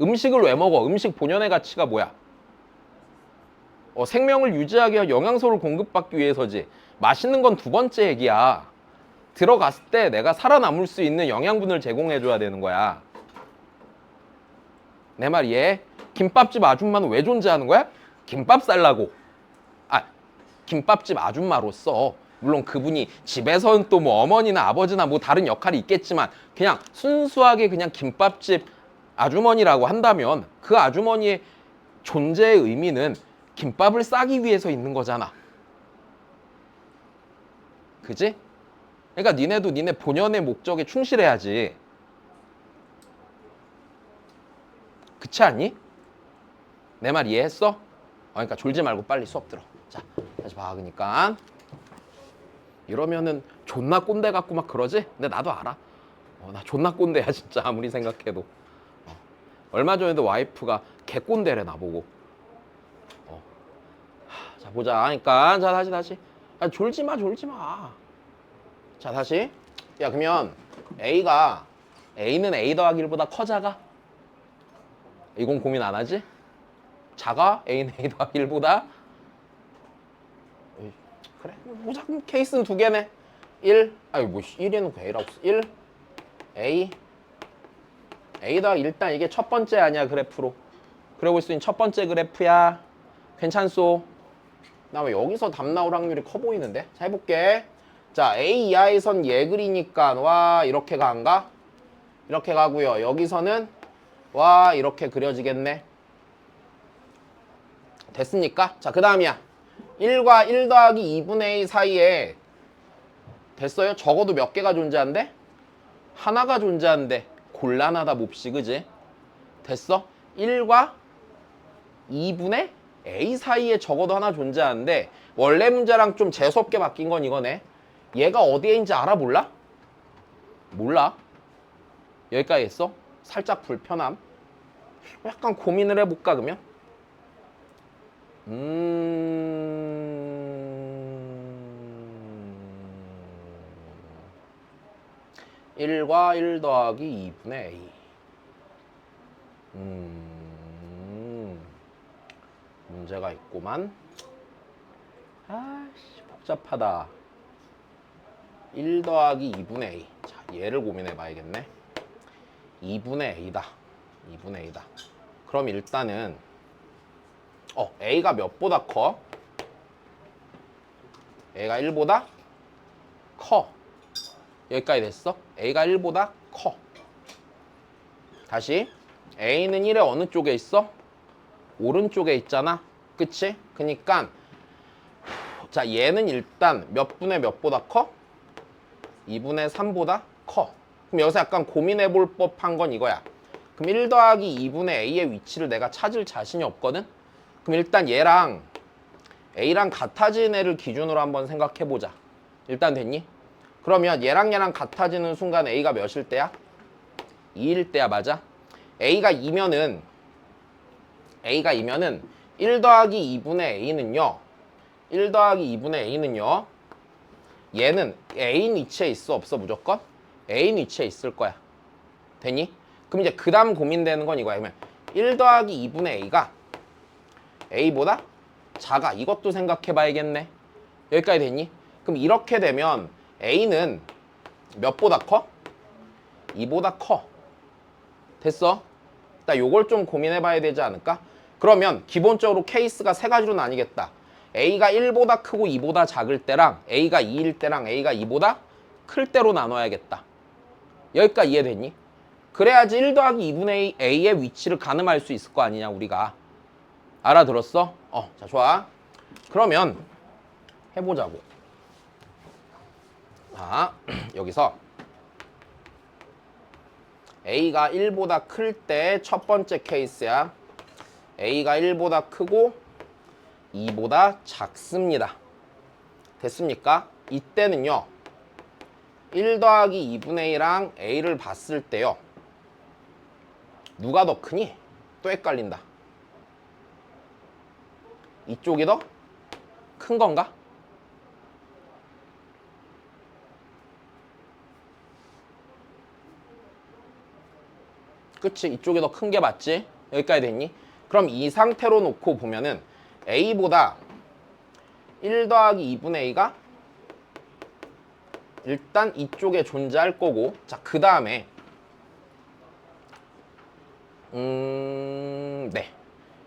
Speaker 1: 음식을 왜 먹어? 음식 본연의 가치가 뭐야? 생명을 유지하기 위해 영양소를 공급받기 위해서지. 맛있는 건 두 번째 얘기야. 들어갔을 때 내가 살아남을 수 있는 영양분을 제공해줘야 되는 거야. 내 말 이해해? 김밥집 아줌마는 왜 존재하는 거야? 김밥 살라고. 김밥집 아줌마로서 물론 그분이 집에서는 또 뭐 어머니나 아버지나 뭐 다른 역할이 있겠지만 그냥 순수하게 그냥 김밥집 아주머니라고 한다면 그 아주머니의 존재의 의미는 김밥을 싸기 위해서 있는 거잖아. 그지? 그러니까 니네도 니네 본연의 목적에 충실해야지. 그렇지 않니? 내 말 이해했어? 그러니까 졸지 말고 빨리 수업 들어. 자, 다시 봐. 그러니까 이러면은 존나 꼰대 같고 막 그러지? 근데 나도 알아. 나 존나 꼰대야 진짜 아무리 생각해도. 얼마 전에도 와이프가 개 꼰대래 나보고. 자 보자. 그러니까 자 다시. 졸지 마. 자 다시. 야 그러면 A는 A 더하기 1보다 커 작아? 이건 고민 안 하지? 작아? A는 A 더하기 1보다? 그래 보자. 그럼 케이스는 두 개네. 1 1 해놓고 A라고 써. 1 A 더하기 일단 이게 첫 번째 아니야 그래프로. 그래 볼 수 있는 첫 번째 그래프야. 괜찮소? 그다음에 여기서 답 나올 확률이 커 보이는데? 자 해볼게. 자 A 이하에선 얘 그리니까 와 이렇게 가안가? 이렇게 가고요. 여기서는 와 이렇게 그려지겠네. 됐습니까? 자 그 다음이야. 1과 1 더하기 2분의 A 사이에 됐어요? 적어도 몇 개가 존재한대? 하나가 존재한대. 곤란하다 몹시 그지? 됐어? 1과 2분의 A 사이에 적어도 하나 존재하는데 원래 문제랑 좀 재수없게 바뀐 건 이거네. 얘가 어디에 있는지 알아 몰라? 몰라. 여기까지 했어? 살짝 불편함. 약간 고민을 해볼까 그러면? 1과 1 더하기 2분의 A. 문제가 있구만. 아씨 복잡하다. 1 더하기 2분의 A. 자 얘를 고민해 봐야겠네. 2분의 A다. 2분의 A다. 그럼 일단은 A가 몇보다 커? A가 1보다 커. 여기까지 됐어? A가 1보다 커. 다시 A는 1의 어느 쪽에 있어? 오른쪽에 있잖아. 그치? 그니까 자 얘는 일단 몇 분의 몇보다 커? 2분의 3보다 커. 그럼 여기서 약간 고민해 볼 법한 건 이거야. 그럼 1 더하기 2분의 A의 위치를 내가 찾을 자신이 없거든? 그럼 일단 얘랑 A랑 같아진 애를 기준으로 한번 생각해 보자. 일단 됐니? 그러면 얘랑 같아지는 순간 A가 몇일 때야? 2일 때야. 맞아? A가 2면은 1 더하기 2분의 A는요. 1 더하기 2분의 A는요. 얘는 A인 위치에 있어 없어 무조건? A인 위치에 있을 거야. 되니? 그럼 이제 그 다음 고민되는 건 이거야. 그러면 1 더하기 2분의 A가 A보다 작아. 이것도 생각해 봐야겠네. 여기까지 됐니? 그럼 이렇게 되면 A는 몇보다 커? 2보다 커. 됐어? 나 요걸 좀 고민해 봐야 되지 않을까? 그러면 기본적으로 케이스가 세 가지로 나뉘겠다. A가 1보다 크고 2보다 작을 때랑 A가 2일 때랑 A가 2보다 클 때로 나눠야겠다. 여기까지 이해됐니? 그래야지 1 더하기 2분의 A의 위치를 가늠할 수 있을 거 아니냐 우리가. 알아들었어? 자 좋아. 그러면 해보자고. 자 여기서 A가 1보다 클 때 첫 번째 케이스야. A가 1보다 크고 2보다 작습니다. 됐습니까? 이때는요. 1 더하기 2분의 A랑 A를 봤을 때요. 누가 더 크니? 또 헷갈린다. 이쪽이 더 큰 건가? 그치? 이쪽이 더 큰 게 맞지? 여기까지 됐니? 그럼 이 상태로 놓고 보면은 a보다 1 더하기 2분의 a가 일단 이쪽에 존재할 거고, 자, 그 다음에 네,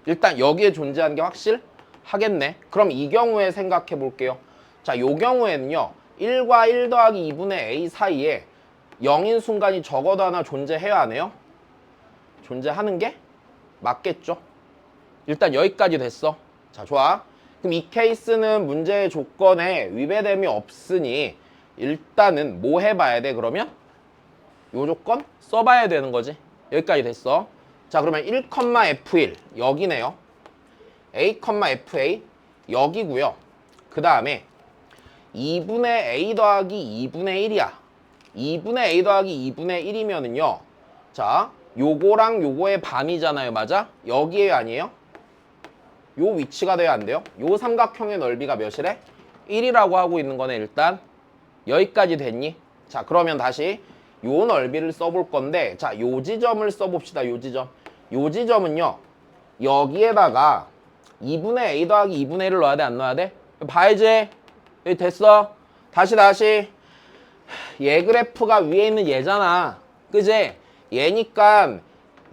Speaker 1: 일단 여기에 존재하는 게 확실하겠네. 그럼 이 경우에 생각해 볼게요. 자, 요 경우에는요 1과 1 더하기 2분의 a 사이에 0인 순간이 적어도 하나 존재해야 하네요. 존재하는 게 맞겠죠. 일단 여기까지 됐어. 자, 좋아. 그럼 이 케이스는 문제의 조건에 위배됨이 없으니 일단은 뭐 해봐야 돼? 그러면 요 조건 써봐야 되는 거지. 여기까지 됐어. 자, 그러면 1,f1 여기네요. a, fa 여기고요. 그 다음에 2분의 a 더하기 2분의 1이야. 2분의 a 더하기 2분의 1이면은요. 자, 요거랑 요거의 반이잖아요. 맞아? 여기에 아니에요? 요 위치가 돼야 안 돼요? 요 삼각형의 넓이가 몇이래? 1이라고 하고 있는 거네. 일단 여기까지 됐니? 자, 그러면 다시 요 넓이를 써볼 건데, 자, 요 지점을 써봅시다. 요 지점. 요 지점은요 여기에다가 2분의 a 더하기 2분의 1을 넣어야 돼? 안 넣어야 돼? 봐야지. 여기 됐어. 다시 얘 그래프가 위에 있는 얘잖아. 그지? 얘니까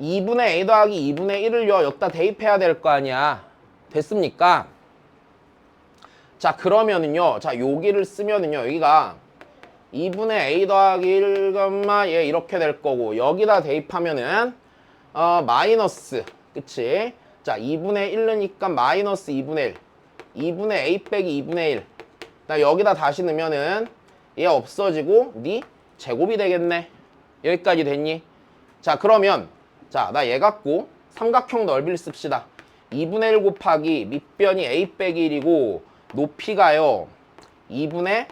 Speaker 1: 2분의 a 더하기 2분의 1을요 여기다 대입해야 될 거 아니야. 됐습니까? 자, 그러면은요, 자, 여기를 쓰면은요, 여기가 2분의 a 더하기 1, 얘 이렇게 될 거고, 여기다 대입하면은 마이너스, 그치? 자, 2분의 1이니까 마이너스 2분의 1, 2분의 a 빼기 2분의 1. 나 여기다 다시 넣으면은 얘 없어지고 네 제곱이 되겠네. 여기까지 됐니? 자, 그러면 자, 나 얘 갖고 삼각형 넓이를 씁시다. 2분의 1 곱하기 밑변이 a 빼기 1이고 높이가요 2분의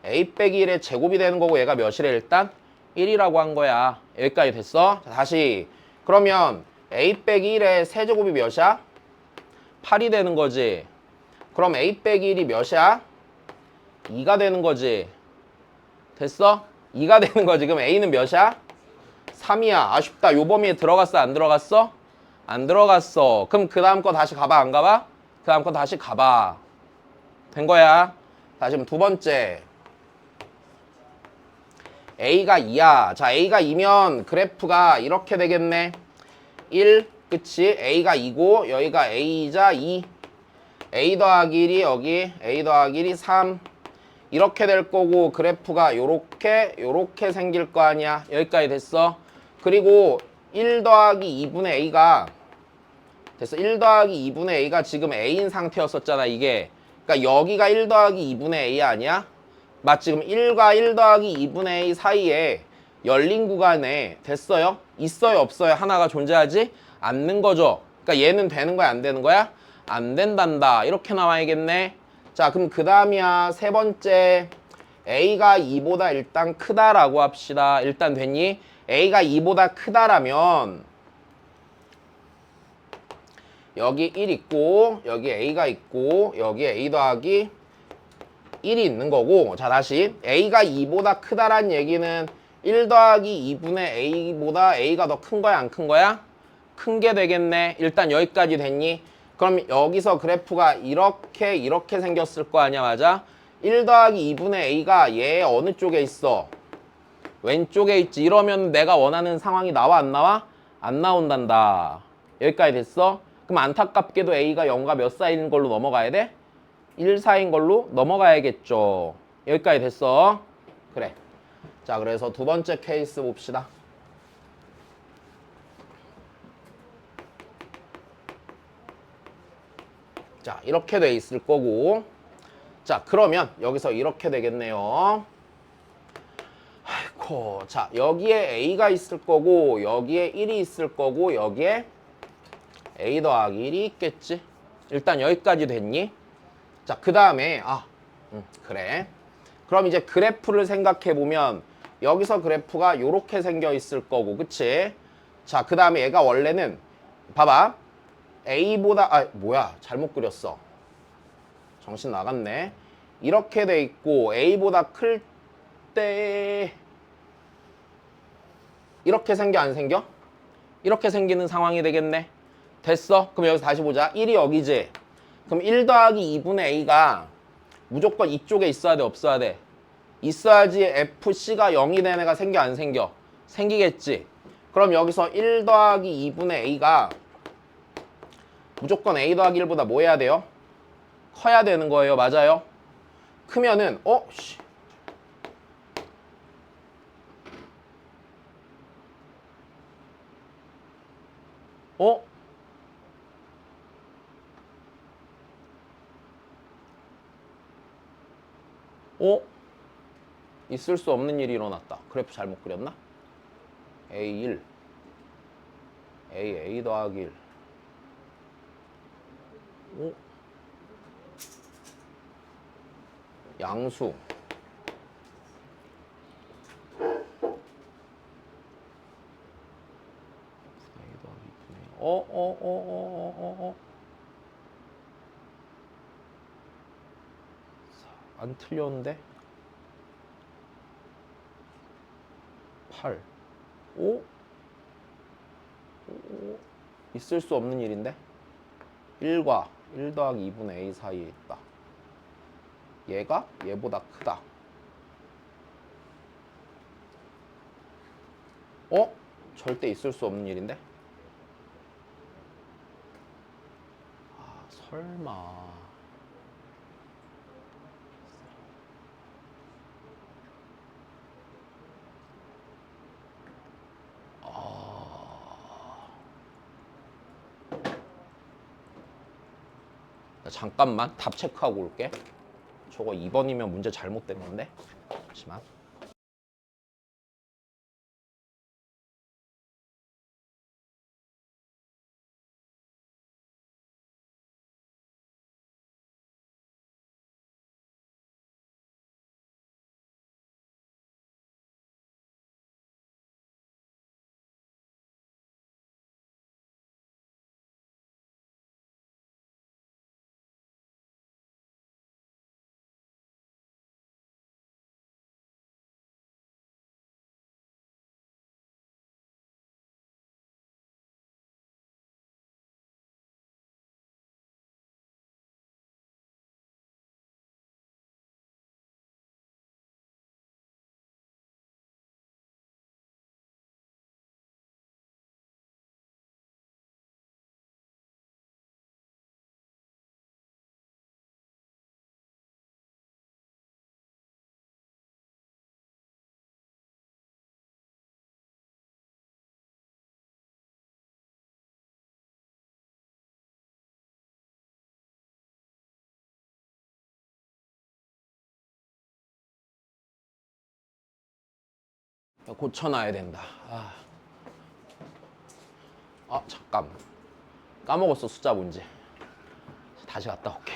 Speaker 1: a 빼기 1의 제곱이 되는 거고, 얘가 몇이래? 일단 1이라고 한 거야. 여기까지 됐어? 자, 다시 그러면 a 빼기 1의 세제곱이 몇이야? 8이 되는 거지. 그럼 a 빼기 1이 몇이야? 2가 되는 거지. 됐어? 2가 되는 거지. 그럼 a는 몇이야? 3이야. 아쉽다. 요 범위에 들어갔어? 안 들어갔어? 안 들어갔어. 그럼 그 다음 거 다시 가봐? 안 가봐? 그 다음 거 다시 가봐. 된 거야. 다시 그럼 두 번째. a가 2야. 자, a가 2면 그래프가 이렇게 되겠네. 1, 그치? a가 2고 여기가 a이자 2. a 더하기 1이 여기 a 더하기 1이 3. 이렇게 될 거고, 그래프가 요렇게 생길 거 아니야. 여기까지 됐어. 그리고 1 더하기 2분의 a가 됐어. 1 더하기 2분의 a가 지금 a인 상태였었잖아, 이게. 그러니까 여기가 1 더하기 2분의 a 아니야? 맞지? 지금 1과 1 더하기 2분의 a 사이에 열린 구간에 됐어요? 있어요? 없어요? 하나가 존재하지 않는 거죠. 그러니까 얘는 되는 거야? 안 되는 거야? 안 된단다. 이렇게 나와야겠네. 자, 그럼 그 다음이야. 세 번째. a가 2보다 일단 크다라고 합시다. 일단 됐니? a가 2보다 크다라면 여기 1 있고 여기 a가 있고 여기 a 더하기 1이 있는 거고, 자, 다시 a가 2보다 크다란 얘기는 1 더하기 2분의 a보다 a가 더 큰 거야? 안 큰 거야? 큰 게 되겠네. 일단 여기까지 됐니? 그럼 여기서 그래프가 이렇게 생겼을 거 아니야. 맞아? 1 더하기 2분의 a가 얘 어느 쪽에 있어? 왼쪽에 있지. 이러면 내가 원하는 상황이 나와 안 나와? 안 나온단다. 여기까지 됐어? 그럼 안타깝게도 a가 0과 몇 사이인 걸로 넘어가야 돼? 1 사이인 걸로 넘어가야겠죠. 여기까지 됐어? 그래. 자, 그래서 두 번째 케이스 봅시다. 자, 이렇게 돼 있을 거고, 자, 그러면 여기서 이렇게 되겠네요. 아이고, 자, 여기에 a가 있을 거고 여기에 1이 있을 거고 여기에 a 더하기 1이 있겠지. 일단 여기까지 됐니? 자, 그 다음에 그래. 그럼 이제 그래프를 생각해 보면 여기서 그래프가 요렇게 생겨 있을 거고, 그치? 자, 그 다음에 얘가 원래는 봐봐, a보다 뭐야, 잘못 그렸어. 정신 나갔네. 이렇게 돼 있고 a보다 클 때 이렇게 생겨 안 생겨? 이렇게 생기는 상황이 되겠네. 됐어? 그럼 여기서 다시 보자. 1이 여기지? 그럼 1 더하기 2분의 a가 무조건 이쪽에 있어야 돼, 없어야 돼? 있어야지 FC가 0이 된 애가 생겨, 안 생겨? 생기겠지? 그럼 여기서 1 더하기 2분의 a가 무조건 a 더하기 1보다 뭐 해야 돼요? 커야 되는 거예요. 맞아요? 크면은 씨. 있을 수 없는 일이 일어났다. 그래프 잘못 그렸나? A1 A 더하기 1 양수 안 틀렸는데? 8 있을 수 없는 일인데? 1과 1 더하기 2분의 a 사이에 있다. 얘가 얘보다 크다. 절대 있을 수 없는 일인데? 설마. 잠깐만 답 체크하고 올게. 저거 2번이면 문제 잘못된 건데. 잠시만. 고쳐놔야 된다. 잠깐 까먹었어. 숫자 문제. 다시 갔다 올게.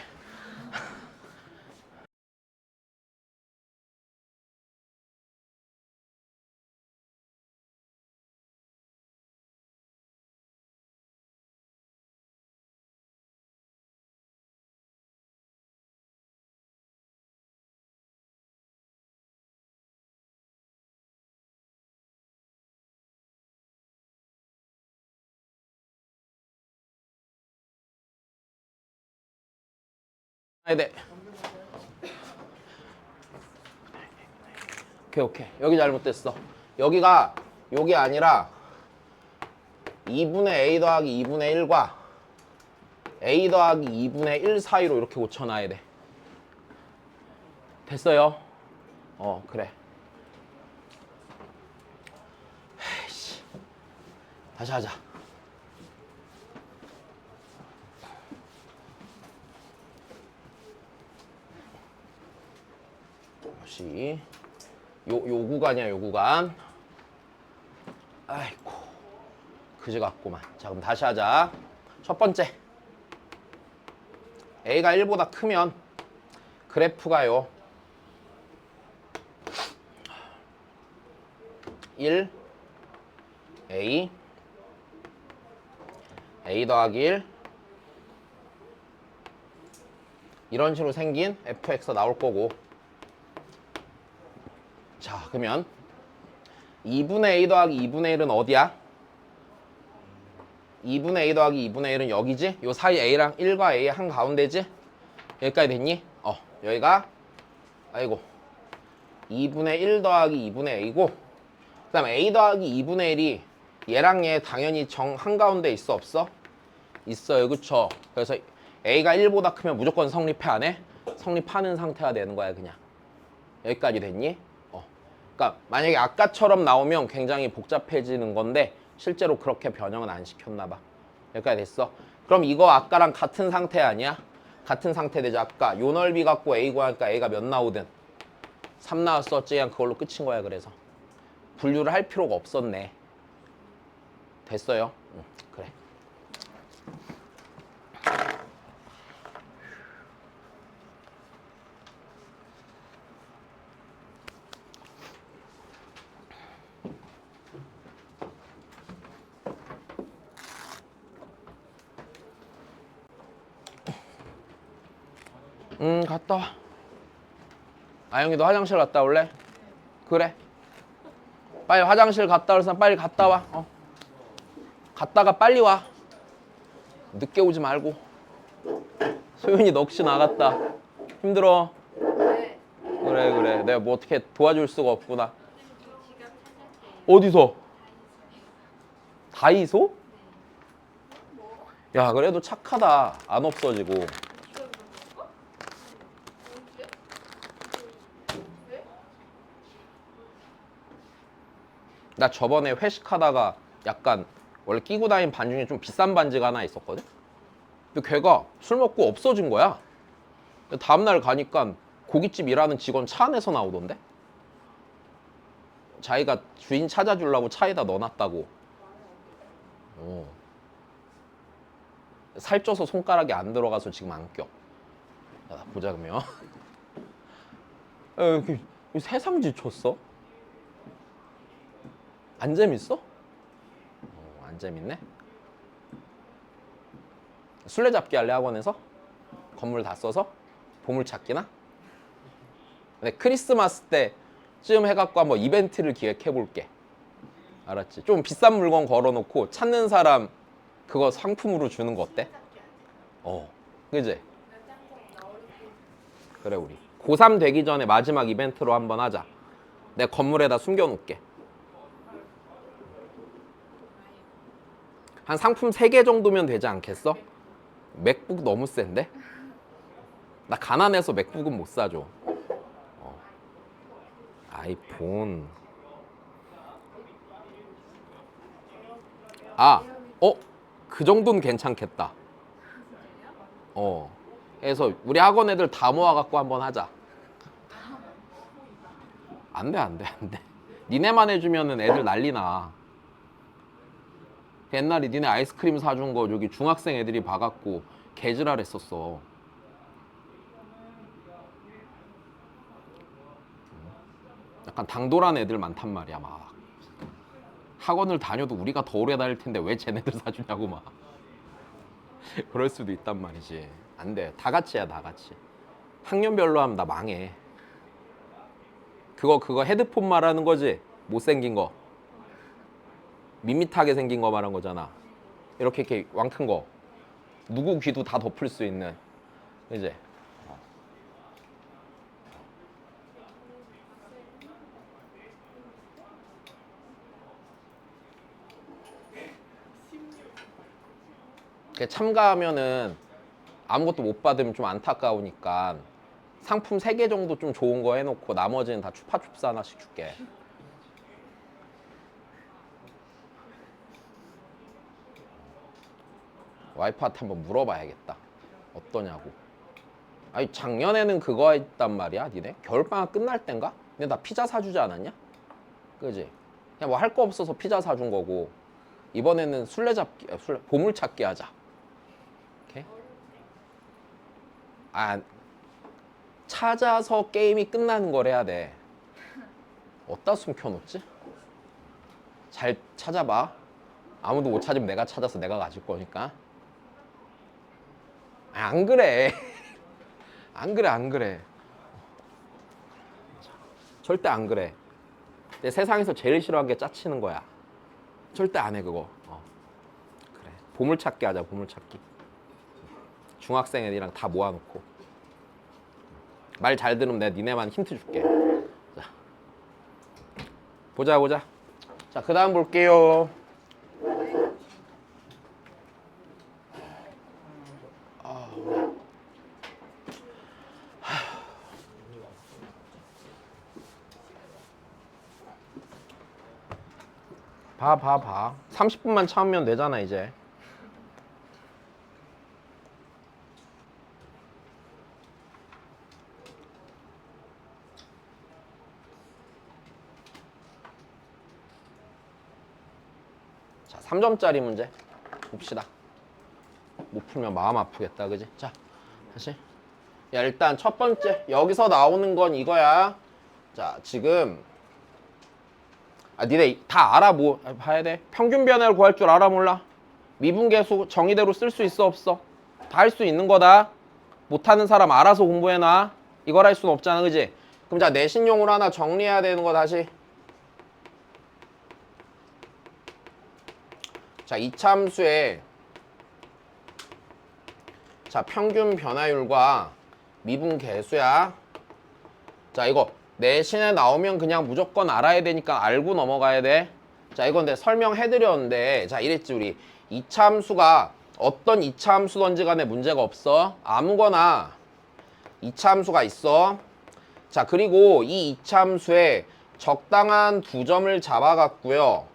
Speaker 1: 네. 오케이. 여기 잘못됐어. 여기가 여기 아니라 2분의 a 더하기 2분의 1과 a 더하기 2분의 1 사이로 이렇게 고쳐놔야 돼. 됐어요? 그래. 에이씨. 다시 하자. 다시. 요 구간이야, 요 구간. 아이고. 그지 같구만. 자, 그럼 다시 하자. 첫 번째. a가 1보다 크면 그래프가요. 1 a 더하기 1 이런 식으로 생긴 fx가 나올 거고. 자, 그러면 2분의 a 더하기 2분의 1은 어디야? 2분의 A 더하기 2분의 1은 여기지? 요 사이 A랑 1과 A의 한가운데지? 여기까지 됐니? 여기가 아이고 2분의 1 더하기 2분의 A고 그 다음에 A 더하기 2분의 1이 얘랑 얘 당연히 정 한가운데 있어 없어? 있어요 그쵸? 그래서 A가 1보다 크면 무조건 성립해 안 해? 성립하는 상태가 되는 거야 그냥 여기까지 됐니? 그러니까 만약에 아까처럼 나오면 굉장히 복잡해지는 건데 실제로 그렇게 변형은 안 시켰나 봐 여기까지 됐어 그럼 이거 아까랑 같은 상태 아니야? 같은 상태 되죠 아까 요 넓이 갖고 A 구하니까 A가 몇 나오든 3 나왔었지 그냥 그걸로 끝인 거야 그래서 분류를 할 필요가 없었네 됐어요? 응, 그래 갔다 와 아영이 너 화장실 갔다 올래? 그래 빨리 화장실 갔다 올 사람 빨리 갔다 와 갔다가 빨리 와 늦게 오지 말고 소윤이 너 혹시 나갔다 힘들어? 그래 내가 뭐 어떻게 도와줄 수가 없구나 어디서? 다이소? 야 그래도 착하다 안 없어지고 나 저번에 회식하다가 약간 원래 끼고 다니는 반지 중에 좀 비싼 반지가 하나 있었거든? 근데 걔가 술 먹고 없어진 거야 다음날 가니까 고깃집 일하는 직원 차 안에서 나오던데? 자기가 주인 찾아주려고 차에다 넣어놨다고 살쪄서 손가락이 안 들어가서 지금 안 껴. 야, 보자 그러면. 이렇게 세상 지쳤어? 안 재밌어? 안 재밌네. 술래잡기 할래 학원에서? 건물 다 써서? 보물찾기나? 근데 크리스마스 때쯤 해갖고 한번 이벤트를 기획해볼게. 알았지? 좀 비싼 물건 걸어놓고 찾는 사람 그거 상품으로 주는 거 어때? 그지? 그래 우리 고3 되기 전에 마지막 이벤트로 한번 하자. 내 건물에다 숨겨놓을게. 한 상품 3개 정도면 되지 않겠어? 맥북 너무 센데? 나 가난해서 맥북은 못 사줘. 아이폰. 그 정도는 괜찮겠다. 그래서 우리 학원 애들 다 모아갖고 한번 하자. 안 돼. 니네만 해주면은 애들 난리나. 옛날에 니네 아이스크림 사준 거 저기 중학생 애들이 봐갖고 개지랄 했었어. 약간 당돌한 애들 많단 말이야 막. 학원을 다녀도 우리가 더 오래 다닐 텐데 왜 쟤네들 사주냐고 막. 그럴 수도 있단 말이지. 안 돼. 다 같이 해야 다 같이. 학년별로 하면 나 망해. 그거 헤드폰 말하는 거지? 못생긴 거. 밋밋하게 생긴 거 말한 거잖아. 이렇게 왕큰 거. 누구 귀도 다 덮을 수 있는. 이제. 참가하면은 아무것도 못 받으면 좀 안타까우니까 상품 3개 정도 좀 좋은 거 해놓고 나머지는 다 추파춥스 하나씩 줄게. 와이프한테 한번 물어봐야겠다. 어떠냐고. 아니 작년에는 그거 했단 말이야 니네? 겨울방학 끝날 땐가? 근데 나 피자 사주지 않았냐? 그지? 그냥 뭐 할 거 없어서 피자 사준 거고 이번에는 술래잡기, 보물찾기 하자. 오케이? 찾아서 게임이 끝나는 걸 해야 돼. 어디다 숨겨놓지? 잘 찾아봐. 아무도 못 찾으면 내가 찾아서 내가 가질 거니까. 안 그래. 안 그래. 절대 안 그래. 내 세상에서 제일 싫어하는 게 짜치는 거야. 절대 안 해 그거. 그래. 보물찾기 하자, 보물찾기. 중학생 애들이랑 다 모아놓고. 말 잘 들으면 내가 니네만 힌트 줄게. 자, 보자. 자, 그 다음 볼게요. 봐. 30분만 참으면 되잖아, 이제. 자, 3점짜리 문제 봅시다. 못 풀면 마음 아프겠다, 그지? 자, 다시. 야, 일단 첫 번째 여기서 나오는 건 이거야. 자, 지금 니네 다 알아. 뭐 봐야 돼? 평균 변화를 구할 줄 알아, 몰라? 미분계수 정의대로 쓸 수 있어, 없어? 다 할 수 있는 거다. 못하는 사람 알아서 공부해놔. 이걸 할 수는 없잖아, 그지? 그럼 자, 내신용으로 하나 정리해야 되는 거 다시. 자, 이차함수의 자, 평균 변화율과 미분계수야. 자, 이거 내신에 나오면 그냥 무조건 알아야 되니까 알고 넘어가야 돼. 자, 이건 내가 설명해드렸는데, 자, 이랬지, 우리. 이차함수가 어떤 이차함수든지 간에 문제가 없어. 아무거나 이차함수가 있어. 자, 그리고 이 이차함수에 적당한 두 점을 잡아갖고요.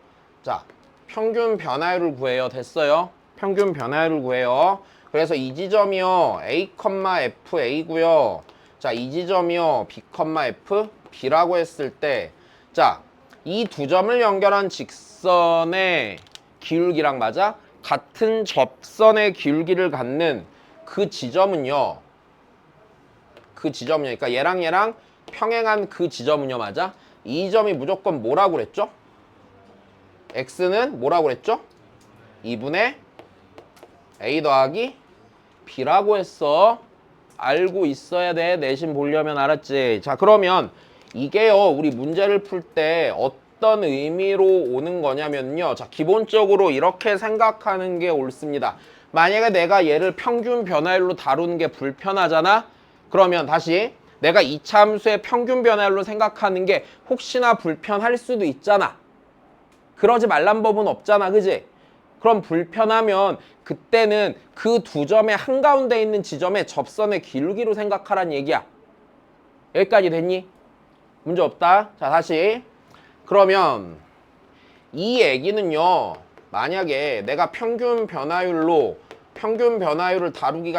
Speaker 1: 자, 평균 변화율을 구해요. 됐어요? 평균 변화율을 구해요. 그래서 이 지점이요, A, F, A고요. 자, 이 지점이요, B, F, B라고 했을 때, 자, 이 두 점을 연결한 직선의 기울기랑 맞아? 같은 접선의 기울기를 갖는 그 지점은요, 그러니까 얘랑 평행한 그 지점은요, 맞아? 이 점이 무조건 뭐라고 그랬죠? X는 뭐라고 그랬죠? 2분의 A 더하기 B라고 했어. 알고 있어야 돼. 내신 보려면. 알았지? 자, 그러면 이게요, 우리 문제를 풀 때 어떤 의미로 오는 거냐면요. 자, 기본적으로 이렇게 생각하는 게 옳습니다. 만약에 내가 얘를 평균 변화율로 다루는 게 불편하잖아? 그러면 다시 내가 이차함수의 평균 변화율로 생각하는 게 혹시나 불편할 수도 있잖아. 그러지 말란 법은 없잖아, 그지? 그럼 불편하면 그때는 그 두 점의 한가운데 있는 지점의 접선의 기울기로 생각하란 얘기야. 여기까지 됐니? 문제 없다. 자, 다시. 그러면 이 얘기는요, 만약에 내가 평균 변화율을 다루기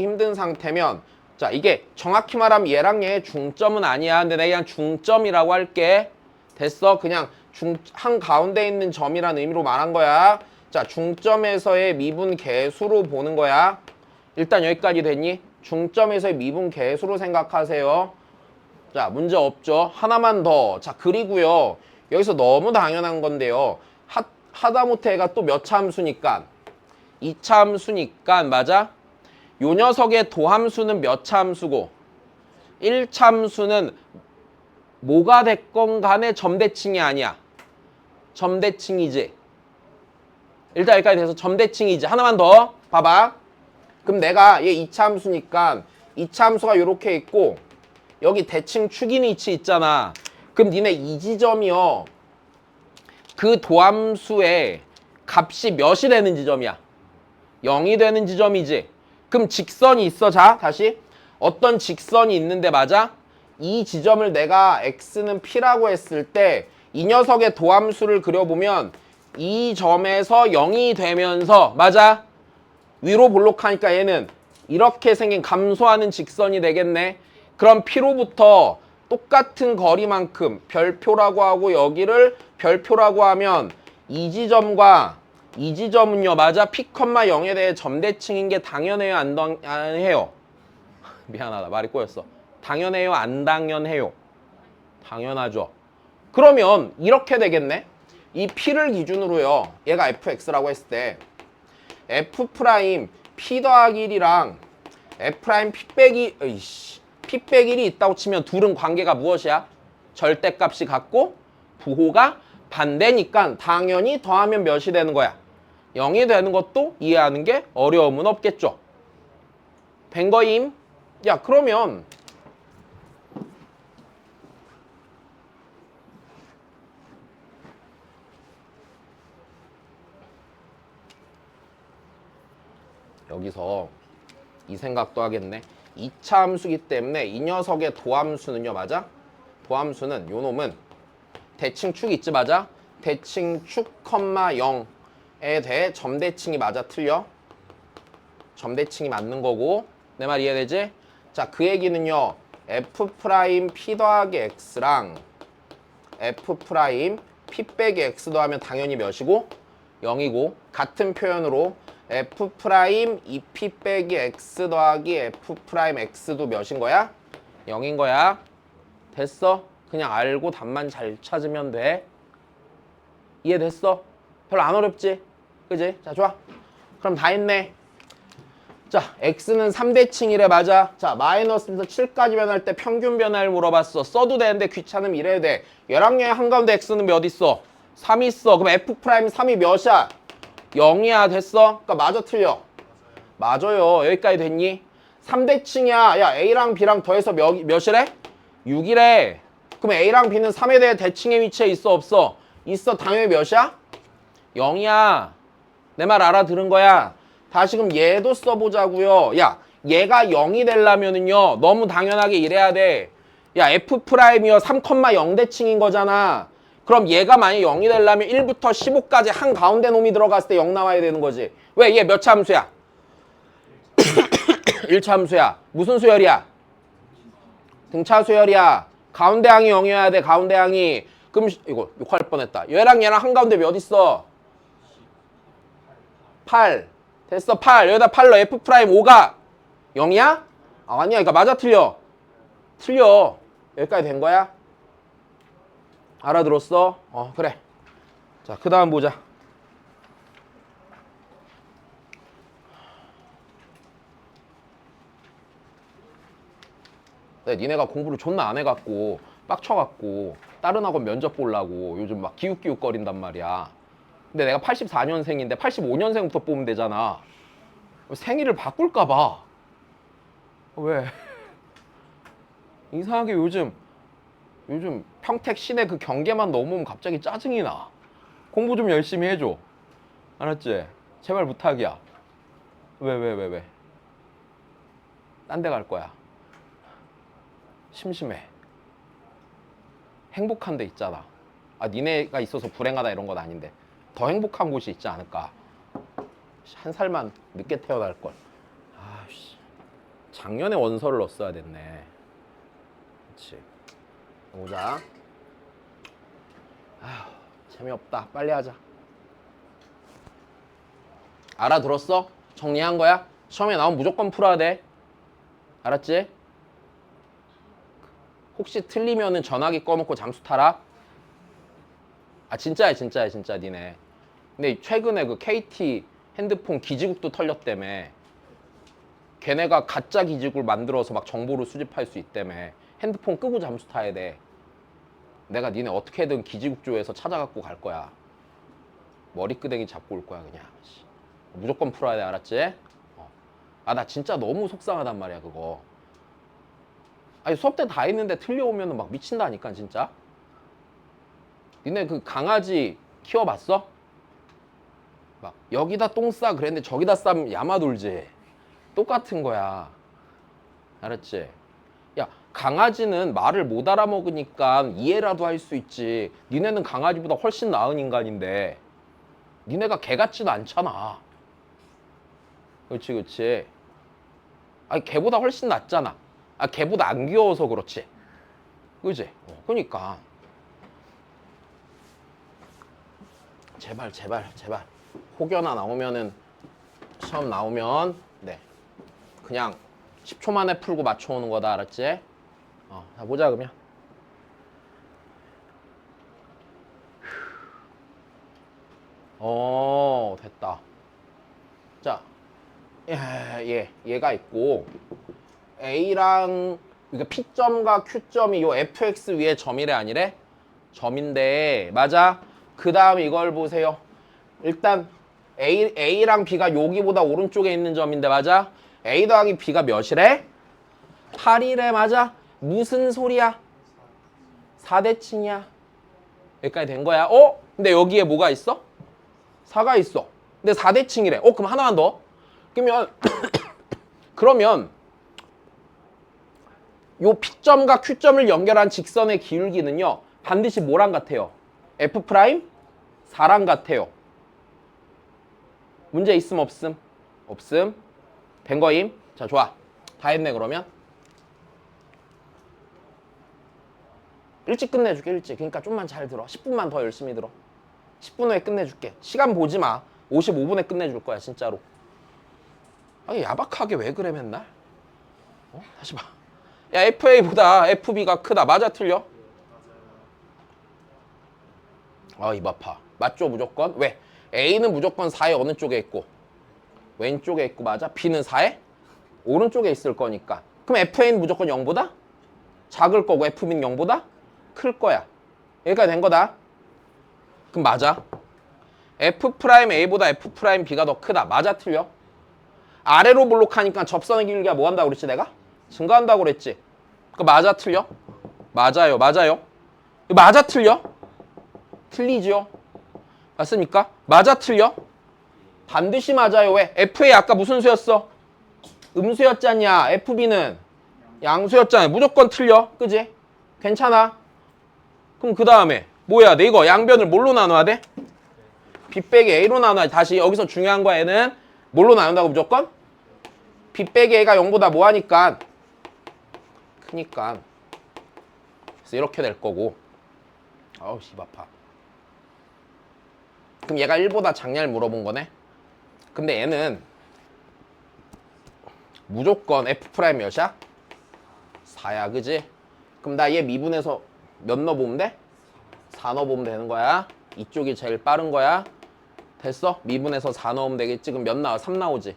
Speaker 1: 힘든 상태면, 자, 이게 정확히 말하면 얘랑 얘의 중점은 아니야. 근데 내가 그냥 중점이라고 할게. 됐어? 그냥 한가운데 있는 점이라는 의미로 말한 거야. 자, 중점에서의 미분 계수로 보는 거야. 일단 여기까지 됐니? 중점에서의 미분 계수로 생각하세요. 자, 문제 없죠? 하나만 더. 자, 그리고요, 여기서 너무 당연한 건데요, 하다못해 얘가 또 몇 차 함수니까 2차 함수니까 맞아? 요 녀석의 도함수는 몇 차 함수고 1차 함수는 뭐가 됐건 간에 점대칭이 아니야. 점대칭이지. 일단 여기까지 돼서 점대칭이지. 하나만 더 봐봐. 그럼 내가 얘 2차 함수니까 2차 함수가 이렇게 있고 여기 대칭 축인 위치 있잖아. 그럼 니네 이 지점이요, 그 도함수의 값이 몇이 되는 지점이야? 0이 되는 지점이지. 그럼 직선이 있어. 자, 다시. 어떤 직선이 있는데 맞아? 이 지점을 내가 x는 p라고 했을 때 이 녀석의 도함수를 그려보면 이 점에서 0이 되면서 맞아? 위로 볼록하니까 얘는 이렇게 생긴 감소하는 직선이 되겠네. 그럼 p로부터 똑같은 거리만큼 별표라고 하고 여기를 별표라고 하면 이 지점과 이 지점은요, 맞아? p, 0에 대해 점대칭인 게 당연해요, 안 당연해요? 미안하다, 말이 꼬였어. 당연해요, 안 당연해요? 당연하죠. 그러면 이렇게 되겠네. 이 p를 기준으로요, 얘가 fx라고 했을 때 f' p 더하기 1이랑 f' p 빼기 1이 있다고 치면 둘은 관계가 무엇이야? 절대값이 같고 부호가 반대니까 당연히 더하면 몇이 되는 거야? 0이 되는 것도 이해하는 게 어려움은 없겠죠. 된 거임? 야, 그러면 여기서 이 생각도 하겠네. 2차 함수기 때문에 이 녀석의 도함수는요, 맞아? 도함수는 요 놈은 대칭축 있지, 맞아? 대칭축, 0에 대해 점대칭이 맞아, 틀려? 점대칭이 맞는 거고, 내 말 이해되지? 자, 그 얘기는요, F' P 더하기 X랑 F' P 빼기 X 더하면 당연히 몇이고? 0이고, 같은 표현으로 F' 2P 빼기 X 더하기 F' X도 몇인 거야? 0인 거야. 됐어? 그냥 알고 답만 잘 찾으면 돼. 이해됐어? 별로 안 어렵지? 그지? 자, 좋아. 그럼 다 했네. 자, X는 3대칭이래, 맞아. 자, 마이너스에서 7까지 변할 때 평균 변화를 물어봤어. 써도 되는데 귀찮으면 이래야 돼. 얘랑얘 한가운데 X는 몇 있어? 3 있어. 그럼 F' 3이 몇이야? 0이야. 됐어? 그러니까 맞아, 틀려? 맞아요. 여기까지 됐니? 3대칭이야. 야, A랑 B랑 더해서 몇이래? 6이래. 그럼 A랑 B는 3에 대해 대칭의 위치에 있어, 없어? 있어. 당연히 몇이야? 0이야. 내 말 알아들은 거야? 다시금 얘도 써보자고요. 야, 얘가 0이 되려면은요, 너무 당연하게 이래야 돼. 야, F'이요 3,0 대칭인 거잖아. 그럼 얘가 만약 0이 되려면 1부터 15까지 한 가운데 놈이 들어갔을 때 0 나와야 되는 거지. 왜? 얘 몇 차 함수야? 1차 함수야. 무슨 수열이야? 등차 수열이야. 가운데 항이 0이어야 돼. 가운데 항이. 그럼 이거 욕할 뻔했다. 얘랑 한가운데 몇 있어? 8. 됐어. 8. 여기다 8로 F'5가 0이야? 아니야. 그러니까 맞아, 틀려? 틀려. 여기까지 된 거야? 알아들었어? 그래. 자, 그 다음 보자. 니네가 공부를 존나 안 해갖고 빡쳐갖고 다른 학원 면접 보려고 요즘 막 기웃기웃거린단 말이야. 근데 내가 84년생인데 85년생부터 뽑으면 되잖아. 생일을 바꿀까봐. 왜? 이상하게 요즘 평택 시내 그 경계만 넘으면 갑자기 짜증이 나. 공부 좀 열심히 해줘. 알았지? 제발 부탁이야. 왜? 딴 데 갈 거야. 심심해. 행복한 데 있잖아. 니네가 있어서 불행하다 이런 건 아닌데 더 행복한 곳이 있지 않을까. 한 살만 늦게 태어날 걸. 아씨, 작년에 원서를 넣었어야 됐네. 그렇지. 보자. 재미없다. 빨리 하자. 알아들었어? 정리한 거야? 시험에 나오면 무조건 풀어야 돼. 알았지? 혹시 틀리면은 전화기 꺼놓고 잠수 타라. 진짜야 니네. 근데 최근에 그 KT 핸드폰 기지국도 털렸다며. 걔네가 가짜 기지국을 만들어서 막 정보를 수집할 수 있다며. 핸드폰 끄고 잠수 타야 돼. 내가 니네 어떻게든 기지국조에서 찾아갖고 갈 거야. 머리끄댕이 잡고 올 거야 그냥. 무조건 풀어야 돼. 알았지? 나 진짜 너무 속상하단 말이야 그거. 수업 때 다 했는데 틀려오면 막 미친다니까 진짜. 니네 그 강아지 키워봤어? 막 여기다 똥 싸 그랬는데 저기다 싸면 야마돌지. 똑같은 거야. 알았지? 야, 강아지는 말을 못 알아먹으니까 이해라도 할 수 있지. 니네는 강아지보다 훨씬 나은 인간인데 니네가 개 같지도 않잖아. 그렇지. 개보다 훨씬 낫잖아. 개보다 안 귀여워서 그렇지. 그지? 그러니까 제발 혹여나 나오면은 시험 나오면 그냥 10초 만에 풀고 맞춰오는 거다. 알았지? 자 보자 그러면. 됐다. 자, 얘가 있고 A랑 그러니까 P점과 Q점이 요 fx 위에 점이래 아니래? 점인데 맞아? 그 다음 이걸 보세요. 일단 A랑 B가 여기보다 오른쪽에 있는 점인데 맞아? A 더하기 B가 몇이래? 8이래 맞아? 무슨 소리야? 4대칭이야. 여기까지 된 거야. 근데 여기에 뭐가 있어? 4가 있어. 근데 4대칭이래. 그럼 하나만 더. 그러면 요 P점과 Q점을 연결한 직선의 기울기는요. 반드시 뭐랑 같아요? F'? 4랑 같아요. 문제 있음 없음? 없음. 된 거임. 자, 좋아. 다 했네 그러면. 일찍 끝내줄게 일찍. 그러니까 좀만 잘 들어. 10분만 더 열심히 들어. 10분 후에 끝내줄게. 시간 보지 마. 55분에 끝내줄 거야 진짜로. 아니 야박하게 왜 그래 맨날? 다시 봐. 야 FA보다 FB가 크다. 맞아 틀려? 입 아파. 맞죠 무조건? 왜? A는 무조건 4의 어느 쪽에 있고 왼쪽에 있고 맞아? B는 4의 오른쪽에 있을 거니까. 그럼 FA는 무조건 0보다 작을 거고 FB는 0보다 클 거야. 여기까지 된 거다. 그럼 맞아. F'A보다 F'B가 더 크다. 맞아 틀려? 아래로 볼록하니까 접선의 길이가 뭐 한다고 그랬지 내가? 증가한다고 그랬지. 그 맞아 틀려? 맞아요. 맞아요. 맞아 틀려? 틀리죠. 맞습니까? 맞아 틀려? 반드시 맞아요. 왜? FA 아까 무슨 수였어? 음수였잖냐. FB는 양수였잖아. 무조건 틀려. 그지? 괜찮아. 그럼 그 다음에 뭐야? 내 이거 양변을 뭘로 나눠야 돼? B 빼기 A로 나눠야 돼. 다시 여기서 중요한 거야. 얘는 뭘로 나눈다고 무조건? B 빼기 A가 0보다 뭐 하니까? 크니까. 그래서 이렇게 될 거고. 아우 씨 아파. 그럼 얘가 1보다 작냐를 물어본 거네. 근데 얘는 무조건 F' 몇이야? 4야 그지? 그럼 나 얘 미분해서 몇 넣어보면 돼? 4 넣어보면 되는 거야. 이쪽이 제일 빠른 거야. 됐어? 미분해서 4 넣으면 되겠지? 그럼 몇 나와? 3 나오지?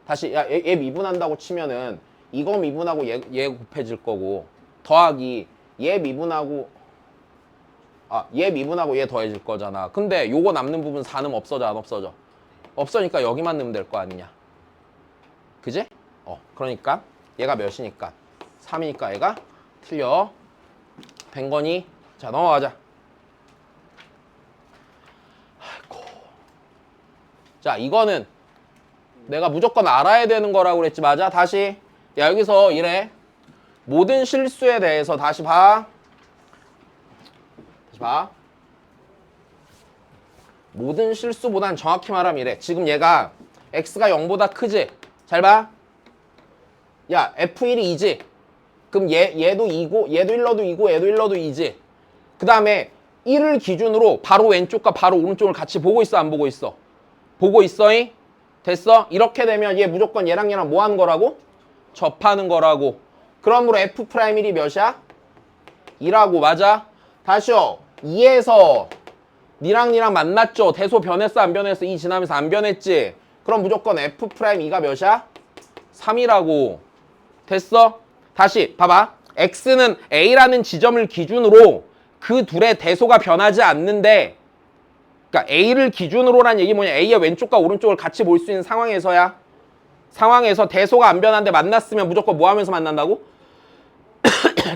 Speaker 1: 다시 얘 미분한다고 치면은 이거 미분하고 얘 곱해질 거고 더하기 얘 미분하고 얘 미분하고 얘 더해질 거잖아. 근데 요거 남는 부분 4는 없어져 안 없어져? 없으니까 여기만 넣으면 될 거 아니냐. 그지? 그러니까 얘가 몇이니까 3이니까 얘가 틀려. 된 거니? 자 넘어가자. 아이고. 자 이거는 내가 무조건 알아야 되는 거라고 그랬지. 맞아? 다시 야 여기서 이래. 모든 실수에 대해서 다시 봐. 모든 실수보단 정확히 말하면 이래. 지금 얘가 x가 0보다 크지? 잘 봐. 야 f1이 2지? 그럼 얘도 2고 얘도 1러도 2고 얘도 1러도 2지? 그 다음에 1을 기준으로 바로 왼쪽과 바로 오른쪽을 같이 보고 있어 안 보고 있어? 보고 있어잉? 됐어? 이렇게 되면 얘 무조건 얘랑 뭐 하는 거라고? 접하는 거라고. 그러므로 F'1이 몇이야? 2라고. 맞아? 다시요. 2에서 니랑 만났죠? 대소 변했어 안 변했어? 2 지나면서 안 변했지? 그럼 무조건 F'2가 몇이야? 3이라고. 됐어? 다시 봐봐. X는 A라는 지점을 기준으로 그 둘의 대소가 변하지 않는데, 그러니까 A를 기준으로란 얘기 뭐냐? A의 왼쪽과 오른쪽을 같이 볼 수 있는 상황에서야. 상황에서 대소가 안 변하는데 만났으면 무조건 뭐 하면서 만난다고?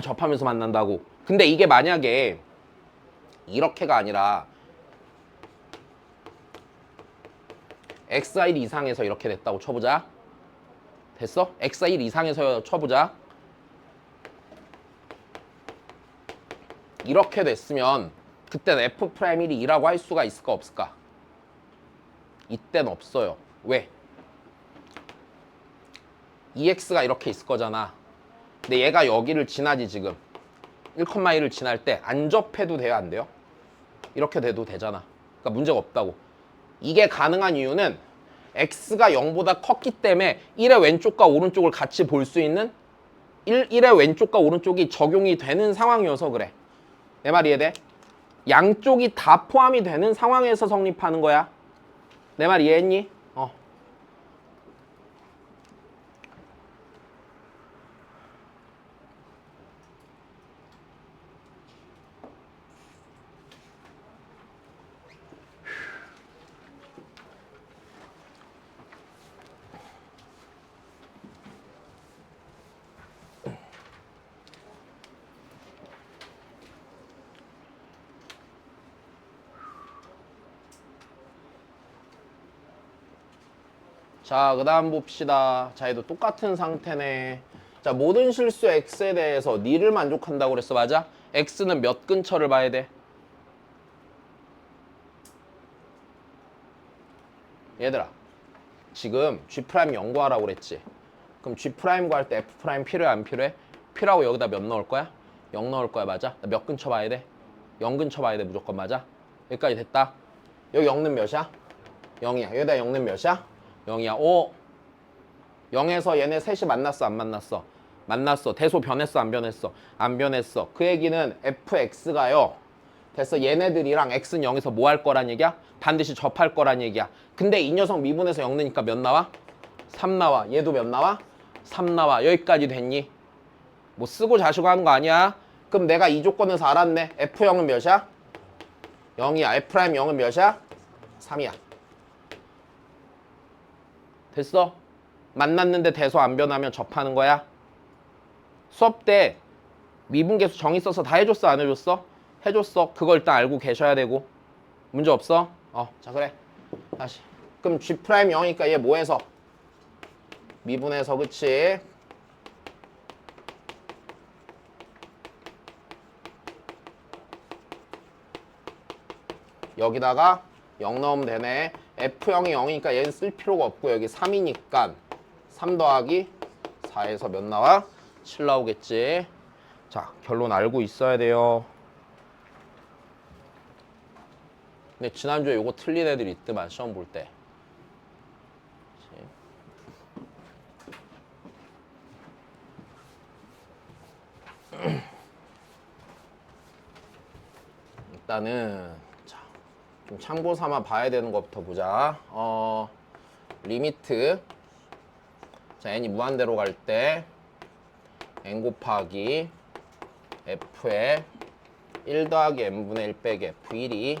Speaker 1: 접하면서 만난다고. 근데 이게 만약에 이렇게가 아니라 X가 1 이상에서 이렇게 됐다고 쳐보자. 됐어? X가 1 이상에서 쳐보자. 이렇게 됐으면 그때는 F'1이 2라고 할 수가 있을까 없을까? 이땐 없어요. 왜? 2x가 이렇게 있을 거잖아. 근데 얘가 여기를 지나지 지금. 1,1을 지날 때 안 접해도 돼요 안 돼요? 이렇게 돼도 되잖아. 그러니까 문제가 없다고. 이게 가능한 이유는 x가 0보다 컸기 때문에 1의 왼쪽과 오른쪽을 같이 볼 수 있는 1의 왼쪽과 오른쪽이 적용이 되는 상황이어서 그래. 내 말 이해돼? 양쪽이 다 포함이 되는 상황에서 성립하는 거야. 내 말 이해했니? 자, 그 다음 봅시다. 자, 얘도 똑같은 상태네. 자, 모든 실수 x에 대해서 니를 만족한다고 그랬어. 맞아? x는 몇 근처를 봐야 돼? 얘들아, 지금 g' 연구하라고 그랬지? 그럼 g' 구할 때 f' 필요해 안 필요해? 필요하고 여기다 몇 넣을 거야? 0 넣을 거야. 맞아? 몇 근처 봐야 돼? 0 근처 봐야 돼. 무조건. 맞아? 여기까지 됐다. 여기 0는 몇이야? 0이야. 여기다 0는 몇이야? 0이야. 오, 0에서 얘네 셋이 만났어 안 만났어? 만났어. 대소 변했어 안 변했어? 안 변했어. 그 얘기는 fx가요. 됐어. 얘네들이랑 x는 0에서 뭐 할 거란 얘기야? 반드시 접할 거란 얘기야. 근데 이 녀석 미분에서 0 넣으니까 몇 나와? 3 나와. 얘도 몇 나와? 3 나와. 여기까지 됐니? 뭐 쓰고 자시고 하는 거 아니야? 그럼 내가 이 조건에서 알았네. f0은 몇이야? 0이야. f'0은 몇이야? 3이야. 됐어? 만났는데 대소 안 변하면 접하는 거야? 수업 때 미분계수 정의 써서 다 해줬어 안 해줬어? 해줬어. 그걸 일단 알고 계셔야 되고. 문제 없어? 자 그래. 다시. 그럼 G' 0이니까 얘 뭐해서? 미분해서. 그치? 여기다가 0 넣으면 되네. F0이 0이니까 얘는 쓸 필요가 없고 여기 3이니까 3 더하기 4에서 몇 나와? 7 나오겠지. 자, 결론 알고 있어야 돼요. 근데 지난주에 요거 틀린 애들이 있더만 시험 볼 때. 일단은 자, 좀 참고 삼아 봐야 되는 것부터 보자. 리미트. 자, n이 무한대로 갈 때 n 곱하기 f에 1 더하기 n분의 1 빼기 f1이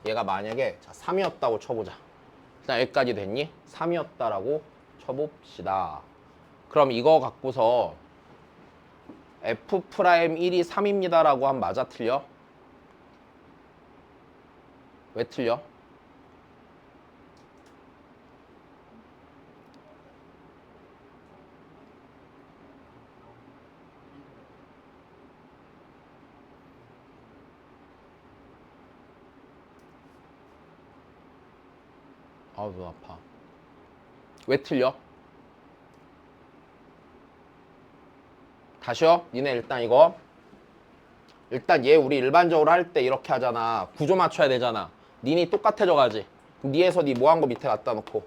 Speaker 1: 얘가 만약에 자, 3이었다고 쳐보자. 일단 여기까지 됐니? 3이었다라고 쳐봅시다. 그럼 이거 갖고서 f'1이 3입니다라고 하면 맞아 틀려? 왜 틀려? 아우 눈 아파. 왜 틀려? 다시요. 니네 일단 이거 일단 얘 우리 일반적으로 할 때 이렇게 하잖아. 구조 맞춰야 되잖아. 니네 똑같아져 가지. 니에서 니 뭐 한 거 밑에 갖다 놓고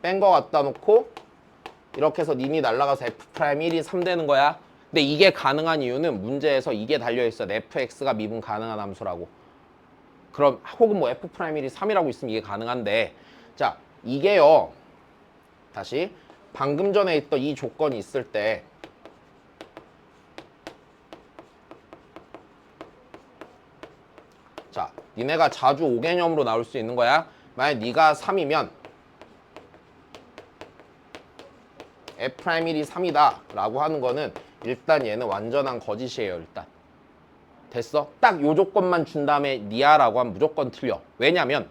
Speaker 1: 뺀 거 갖다 놓고 이렇게 해서 니네 날라가서 f'1이 3 되는 거야. 근데 이게 가능한 이유는 문제에서 이게 달려있어. fx가 미분 가능한 함수라고. 그럼 혹은 뭐 f'1이 3이라고 있으면 이게 가능한데 자 이게요. 다시 방금 전에 있던 이 조건이 있을 때 자, 니네가 자주 5개념으로 나올 수 있는 거야. 만약 네가 3이면 F'1이 3이다 라고 하는 거는 일단 얘는 완전한 거짓이에요. 일단 됐어? 딱 요 조건만 준 다음에 니아라고 하면 무조건 틀려. 왜냐면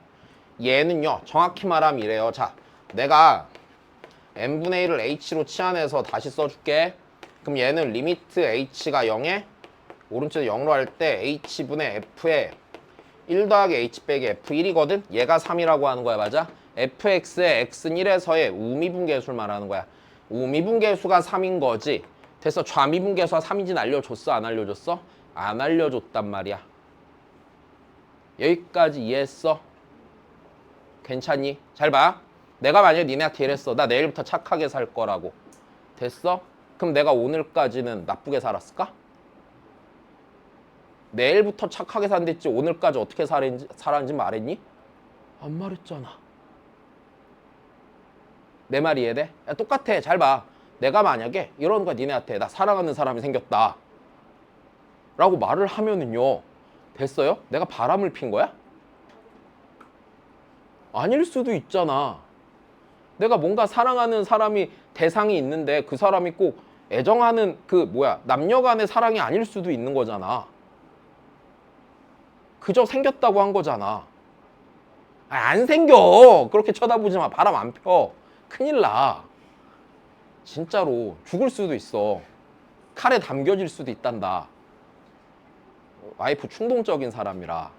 Speaker 1: 얘는요 정확히 말하면 이래요. 자, 내가 n분의 1을 h로 치환해서 다시 써줄게. 그럼 얘는 리미트 h가 0에 오른쪽에 0로 할 때 h분의 f에 1 더하기 h 빼기 f1이거든? 얘가 3이라고 하는 거야. 맞아? fx의 x는 1에서의 우미분계수를 말하는 거야. 우미분계수가 3인 거지. 됐어. 좌미분계수가 3인지는 알려줬어? 안 알려줬어? 안 알려줬단 말이야. 여기까지 이해했어? 괜찮니? 잘 봐. 내가 만약에 니네한테 이랬어. 나 내일부터 착하게 살 거라고. 됐어? 그럼 내가 오늘까지는 나쁘게 살았을까? 내일부터 착하게 산댔지 오늘까지 어떻게 살았는지 말했니? 안 말했잖아. 내 말이 이해돼? 야, 똑같아. 잘 봐. 내가 만약에 이런 거야 니네한테 나 사랑하는 사람이 생겼다 라고 말을 하면은요 됐어요? 내가 바람을 핀 거야? 아닐 수도 있잖아. 내가 뭔가 사랑하는 사람이 대상이 있는데 그 사람이 꼭 애정하는 그 남녀 간의 사랑이 아닐 수도 있는 거잖아. 그저 생겼다고 한 거잖아. 안 생겨. 그렇게 쳐다보지 마. 바람 안 펴. 큰일 나. 진짜로 죽을 수도 있어. 칼에 담겨질 수도 있단다. 와이프 충동적인 사람이라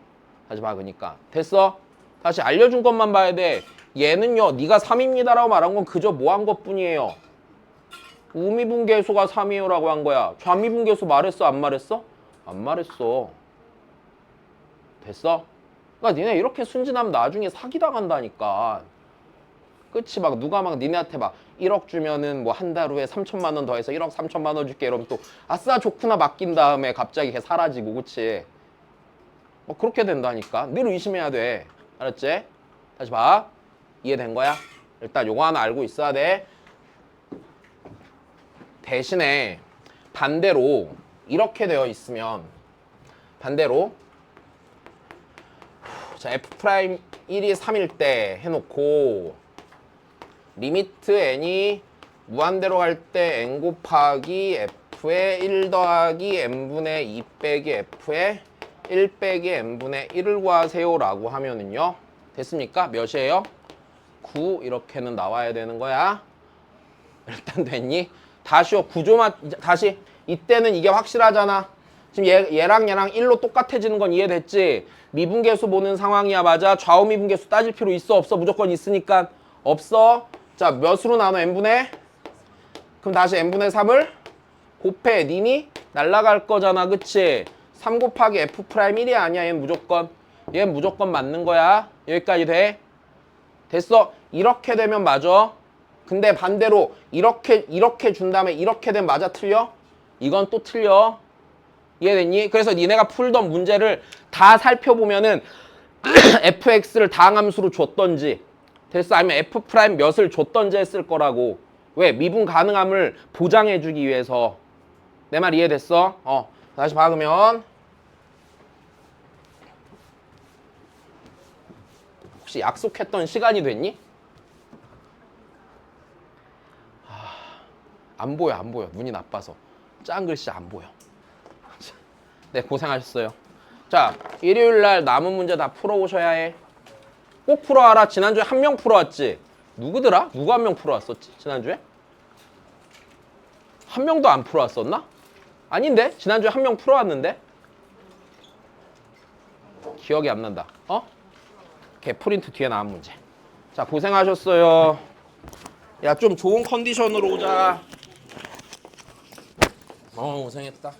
Speaker 1: 하지 마. 그러니까 됐어? 다시 알려준 것만 봐야 돼. 얘는요 네가 3입니다라고 말한 건 그저 뭐 한 것뿐이에요. 우미분계수가 3이요라고 한 거야. 좌미분계수 말했어 안 말했어? 안 말했어. 됐어? 그러니까 니네 이렇게 순진하면 나중에 사기당한다니까. 그치? 막 누가 막 니네한테 막 1억 주면은 뭐 한 달 후에 3천만 원 더해서 1억 3천만 원 줄게 이러면 또 아싸 좋구나 맡긴 다음에 갑자기 걔 사라지고. 그치? 뭐 그렇게 된다니까. 늘 의심해야 돼. 알았지? 다시 봐. 이해된 거야? 일단 요거 하나 알고 있어야 돼. 대신에 반대로 이렇게 되어 있으면 반대로 자 F'1이 3일 때 해놓고 리미트 n이 무한대로 갈 때 n 곱하기 f에 1 더하기 n분의 2 빼기 f에 1 빼기 n분의 1을 구하세요 라고 하면은요 됐습니까? 몇이에요? 9 이렇게는 나와야 되는 거야. 일단 됐니? 다시요 구조만 다시 이때는 이게 확실하잖아. 지금 얘랑 1로 똑같아지는 건 이해됐지? 미분계수 보는 상황이야. 맞아? 좌우 미분계수 따질 필요 있어 없어? 무조건 있으니까 없어. 자 몇으로 나눠 n분의? 그럼 다시 n분의 3을 곱해. 니니 날라갈 거잖아. 그치? 3 곱하기 f'1이 아니야. 얘는 무조건 맞는 거야. 여기까지 돼? 됐어. 이렇게 되면 맞아. 근데 반대로 이렇게 준 다음에 이렇게 되면 맞아 틀려? 이건 또 틀려. 이해됐니? 그래서 니네가 풀던 문제를 다 살펴보면은 fx를 다항함수로 줬던지 됐어? 아니면 f' 몇을 줬던지 했을 거라고. 왜? 미분 가능함을 보장해주기 위해서. 내 말 이해됐어? 다시 박으면 혹시 약속했던 시간이 됐니? 안 보여. 눈이 나빠서 작은 글씨 안 보여. 네, 고생하셨어요. 자, 일요일날 남은 문제 다 풀어오셔야 해. 꼭 풀어와라. 지난주에 한 명 풀어왔지? 누구더라? 누구 한 명 풀어왔었지? 지난주에? 한 명도 안 풀어왔었나? 아닌데? 지난주에 한 명 풀어왔는데? 기억이 안 난다. 걔 프린트 뒤에 나온 문제. 자, 고생하셨어요. 야, 좀 좋은 컨디션으로 오자. 고생했다.